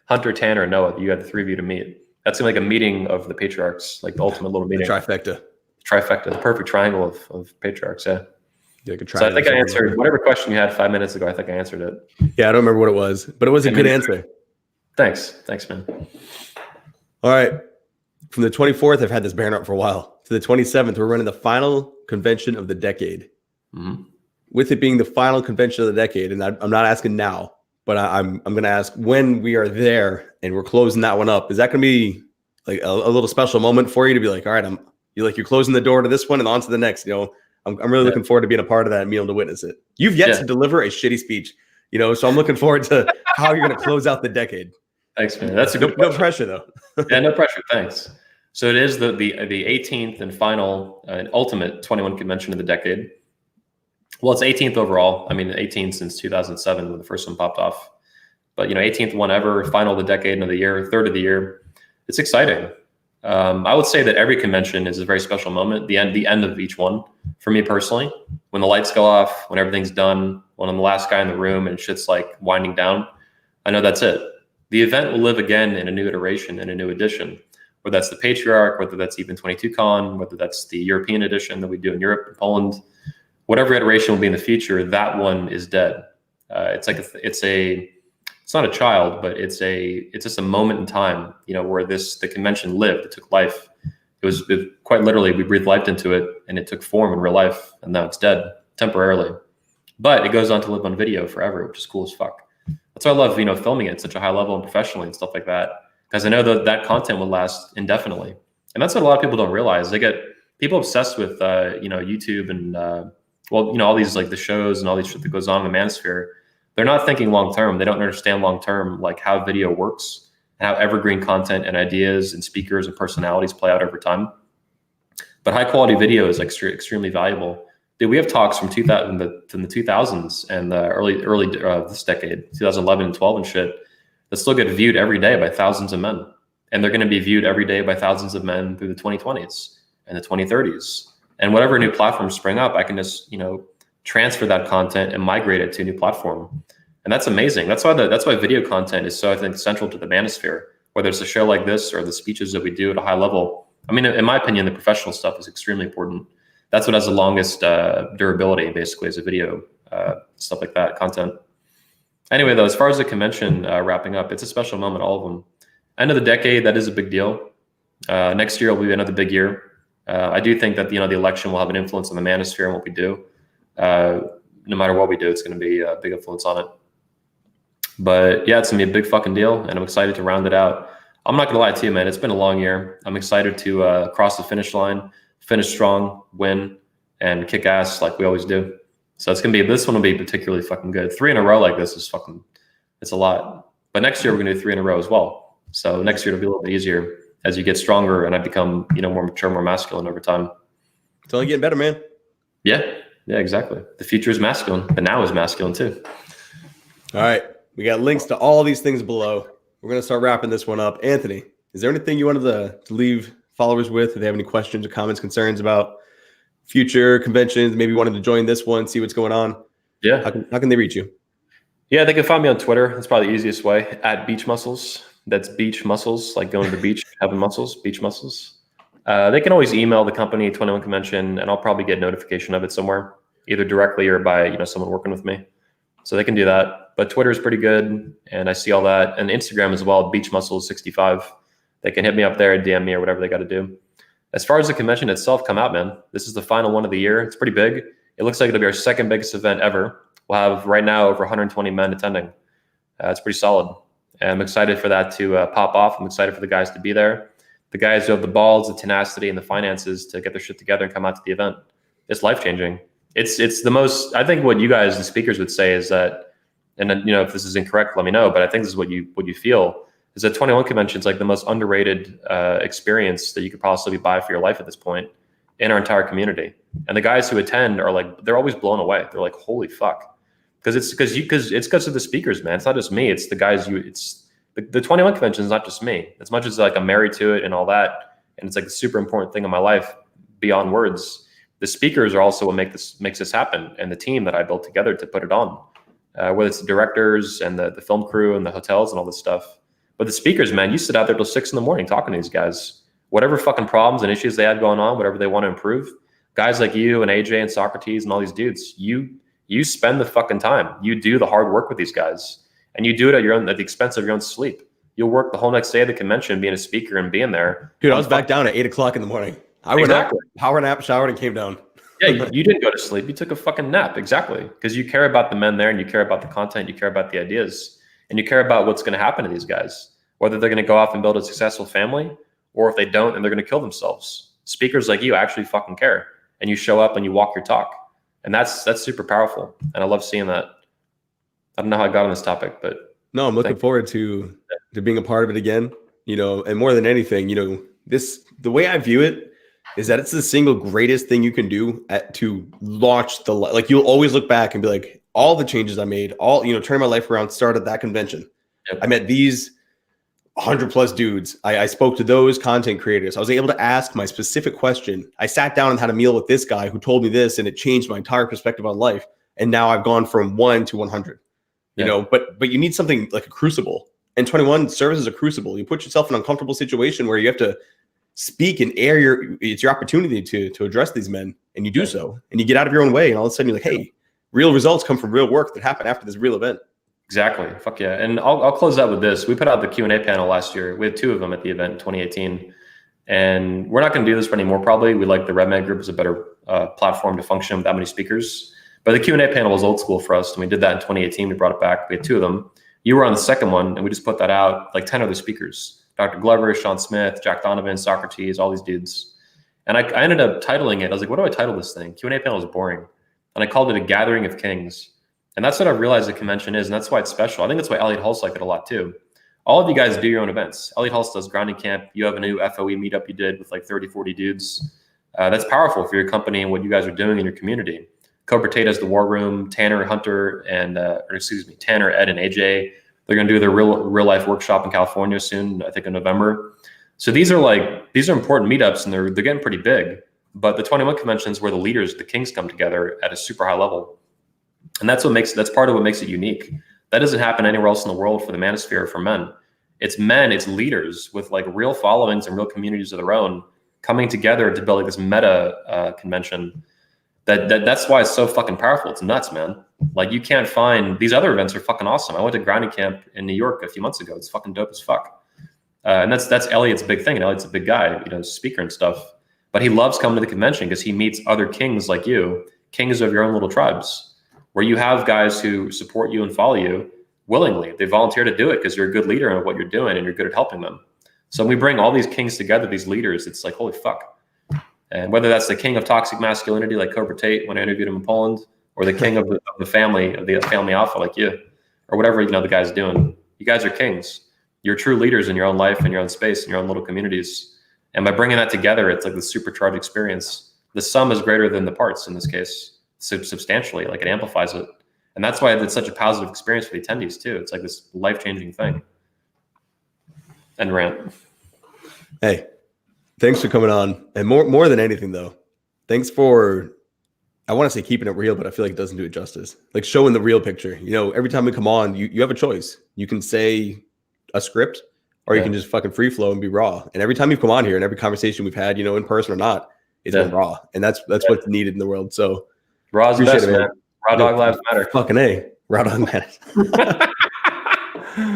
Hunter, Tanner, and Noah. You got the 3 of you to meet. That's gonna be like a meeting of the patriarchs, like the ultimate little meeting. The trifecta. The perfect triangle of patriarchs. Yeah. So I think I answered whatever question you had 5 minutes ago. I think I answered it. Yeah, I don't remember what it was, but it was a good answer. Thanks, man. All right. From the 24th, I've had this banner up for a while, to the 27th, we're running the final convention of the decade. Mm-hmm. With it being the final convention of the decade, and I'm not asking now, but I'm going to ask when we are there and we're closing that one up. Is that going to be like a little special moment for you to be like, all right, you're closing the door to this one and on to the next? I'm really looking forward to being a part of that and being able to witness it. You've yet to deliver a shitty speech, so I'm looking forward to how you're going to close out the decade. Thanks, man. That's a good no pressure though. Yeah, no pressure. Thanks. So it is the 18th and final and ultimate 21 convention of the decade. Well, it's 18th overall. I mean, 18th since 2007 when the first one popped off. But 18th one ever, final of the decade and of the year, third of the year. It's exciting. I would say that every convention is a very special moment. The end of each one for me personally. When the lights go off, when everything's done, when I'm the last guy in the room and shit's like winding down, I know that's it. The event will live again in a new iteration, in a new edition, whether that's the Patriarch, whether that's even 22Con, whether that's the European edition that we do in Europe and Poland, whatever iteration will be in the future, that one is dead. It's not a child, but it's just a moment in time, where the convention lived. It took life. It quite literally, we breathed life into it and it took form in real life, and now it's dead temporarily. But it goes on to live on video forever, which is cool as fuck. That's why I love, filming it at such a high level and professionally and stuff like that, because I know that content will last indefinitely. And that's what a lot of people don't realize. They get people obsessed with, YouTube and, all these like the shows and all these shit that goes on in the Manosphere. They're not thinking long-term. They don't understand long-term, like how video works and how evergreen content and ideas and speakers and personalities play out over time. But high quality video is extremely valuable. Dude, we have talks from the 2000s and the early this decade, 2011 and 12 and shit, that still get viewed every day by thousands of men. And they're going to be viewed every day by thousands of men through the 2020s and the 2030s. And whatever new platforms spring up, I can just, transfer that content and migrate it to a new platform. And that's amazing. That's why video content is so, I think, central to the Manosphere, whether it's a show like this or the speeches that we do at a high level. I mean, in my opinion, the professional stuff is extremely important. That's what has the longest durability, basically, as a video, stuff like that, content. Anyway, though, as far as the convention wrapping up, it's a special moment, all of them. End of the decade, that is a big deal. Next year will be another big year. I do think that the election will have an influence on the Manosphere and what we do. No matter what we do, it's going to be a big influence on it. But yeah, it's going to be a big fucking deal, and I'm excited to round it out. I'm not going to lie to you, man. It's been a long year. I'm excited to cross the finish line, finish strong, win, and kick ass like we always do. So this one will be particularly fucking good. 3 in a row like this is it's a lot. But next year we're going to do 3 in a row as well. So next year it'll be a little bit easier as you get stronger and I become, more mature, more masculine over time. It's only getting better, man. Yeah, exactly. The future is masculine. The now is masculine too. All right. We got links to all these things below. We're going to start wrapping this one up. Anthony, is there anything you wanted to leave followers with? If they have any questions or comments, concerns about future conventions, maybe wanted to join this one, see what's going on? Yeah. How can they reach you? Yeah, they can find me on Twitter. That's probably the easiest way, @BeachMuscles. That's beach muscles, like going to the beach, having muscles, beach muscles. They can always email the company 21 Convention, and I'll probably get notification of it somewhere, either directly or by someone working with me. So they can do that. But Twitter is pretty good, and I see all that, and Instagram as well. Beach Muscles 65. They can hit me up there and DM me or whatever they got to do. As far as the convention itself, come out, man. This is the final one of the year. It's pretty big. It looks like it'll be our second biggest event ever. We'll have right now over 120 men attending. It's pretty solid. And I'm excited for that to pop off. I'm excited for the guys to be there. The guys who have the balls, the tenacity, and the finances to get their shit together and come out to the event. It's life-changing. It's the most, I think what you guys, the speakers, would say is that, and if this is incorrect, let me know, but I think this is what you feel, is that 21 Convention is like the most underrated experience that you could possibly buy for your life at this point in our entire community. And the guys who attend are like, they're always blown away. They're like, holy fuck. Because it's because of the speakers, man. It's not just me. It's the guys the 21 Convention is not just me. As much as like I'm married to it and all that, and it's like a super important thing in my life beyond words. The speakers are also what makes this happen, and the team that I built together to put it on. Whether it's the directors and the film crew and the hotels and all this stuff. But the speakers, man, you sit out there till 6 a.m. talking to these guys. Whatever fucking problems and issues they have going on, whatever they want to improve, guys like you and AJ and Socrates and all these dudes, you spend the fucking time. You do the hard work with these guys, and you do it at the expense of your own sleep. You'll work the whole next day of the convention, being a speaker and being there. Dude, I was back down at 8 o'clock in the morning. I went up, power nap, showered, and came down. Yeah, you didn't go to sleep. You took a fucking nap. Exactly. Because you care about the men there, and you care about the content, you care about the ideas, and you care about what's going to happen to these guys, whether they're going to go off and build a successful family, or if they don't and they're going to kill themselves. Speakers like you actually fucking care, and you show up and you walk your talk. And that's super powerful. And I love seeing that. I don't know how I got on this topic, but no, I'm looking forward to being a part of it again, and more than anything, the way I view it is that it's the single greatest thing you can do to launch you'll always look back and be like, all the changes I made, turn my life around, started that convention. Yep. I met these 100+ dudes. I spoke to those content creators. I was able to ask my specific question. I sat down and had a meal with this guy who told me this, and it changed my entire perspective on life. And now I've gone from 1 to 100. But you need something like a crucible. And 21 serves as a crucible. You put yourself in an uncomfortable situation where you have to speak and it's your opportunity to address these men, and you do so, and you get out of your own way, and all of a sudden you're like, hey, real results come from real work that happened after this real event. Exactly. Fuck yeah. And I'll close out with this. We put out the Q&A panel last year. We had 2 of them at the event in 2018, and we're not going to do this anymore. Probably we like the Redman Group as a better platform to function with that many speakers. But the Q&A panel was old school for us, and we did that in 2018. We brought it back. We had 2 of them. You were on the second one, and we just put that out, like 10 other speakers. Dr. Glover, Sean Smith, Jack Donovan, Socrates, all these dudes. And I ended up titling it. I was like, what do I title this thing? Q&A panel is boring. And I called it a gathering of kings. And that's what I realized the convention is, and that's why it's special. I think that's why Elliot Hulse liked it a lot too. All of you guys do your own events. Elliot Hulse does Grounding Camp. You have a new FOE meetup you did with like 30, 40 dudes. That's powerful for your company and what you guys are doing in your community. Cobra Tate has the War Room. Tanner, Hunter, Tanner, Ed, and AJ. They're going to do their real life workshop in California soon, I think in November. So these are important meetups, and they're getting pretty big. But the 21 conventions where the leaders, the kings, come together at a super high level. And that's part of what makes it unique. That doesn't happen anywhere else in the world for the Manosphere for men. It's men, it's leaders with like real followings and real communities of their own coming together to build like this meta convention. That's why it's so fucking powerful. It's nuts, man. Like you can't find these other events are fucking awesome. I went to Grounding Camp in New York a few months ago. It's fucking dope as fuck. And that's Elliot's big thing. And Elliot's a big guy, speaker and stuff. But he loves coming to the convention because he meets other kings like you, kings of your own little tribes, where you have guys who support you and follow you willingly. They volunteer to do it because you're a good leader in what you're doing and you're good at helping them. So when we bring all these kings together, these leaders, it's like, holy fuck. And whether that's the king of toxic masculinity, like Cobra Tate when I interviewed him in Poland, or the king of the family alpha like you, or whatever the guy's doing, you guys are kings. You're true leaders in your own life, in your own space, in your own little communities. And by bringing that together, it's like the supercharged experience. The sum is greater than the parts in this case, substantially. Like it amplifies it, and that's why it's such a positive experience for the attendees too. It's like this life-changing thing. And rant. Hey, thanks for coming on, and more than anything though, thanks for, I want to say keeping it real, but I feel like it doesn't do it justice. Like showing the real picture. Every time we come on, you have a choice. You can say a script, or you can just fucking free flow and be raw. And every time you've come on here and every conversation we've had, in person or not, it's been raw. And that's what's needed in the world. So raw's the best, man. Raw dog lives matter. Fucking A. Raw dog matters.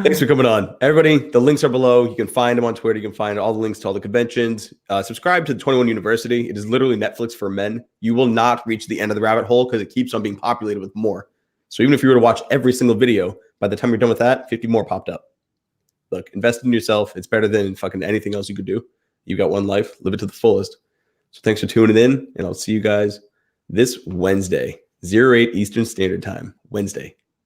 Thanks for coming on. Everybody, the links are below. You can find them on Twitter. You can find all the links to all the conventions. Subscribe to the 21 University. It is literally Netflix for men. You will not reach the end of the rabbit hole because it keeps on being populated with more. So even if you were to watch every single video, by the time you're done with that, 50 more popped up. Look, invest in yourself. It's better than fucking anything else you could do. You got one life. Live it to the fullest. So thanks for tuning in, and I'll see you guys this Wednesday, 08 Eastern Standard Time. Wednesday.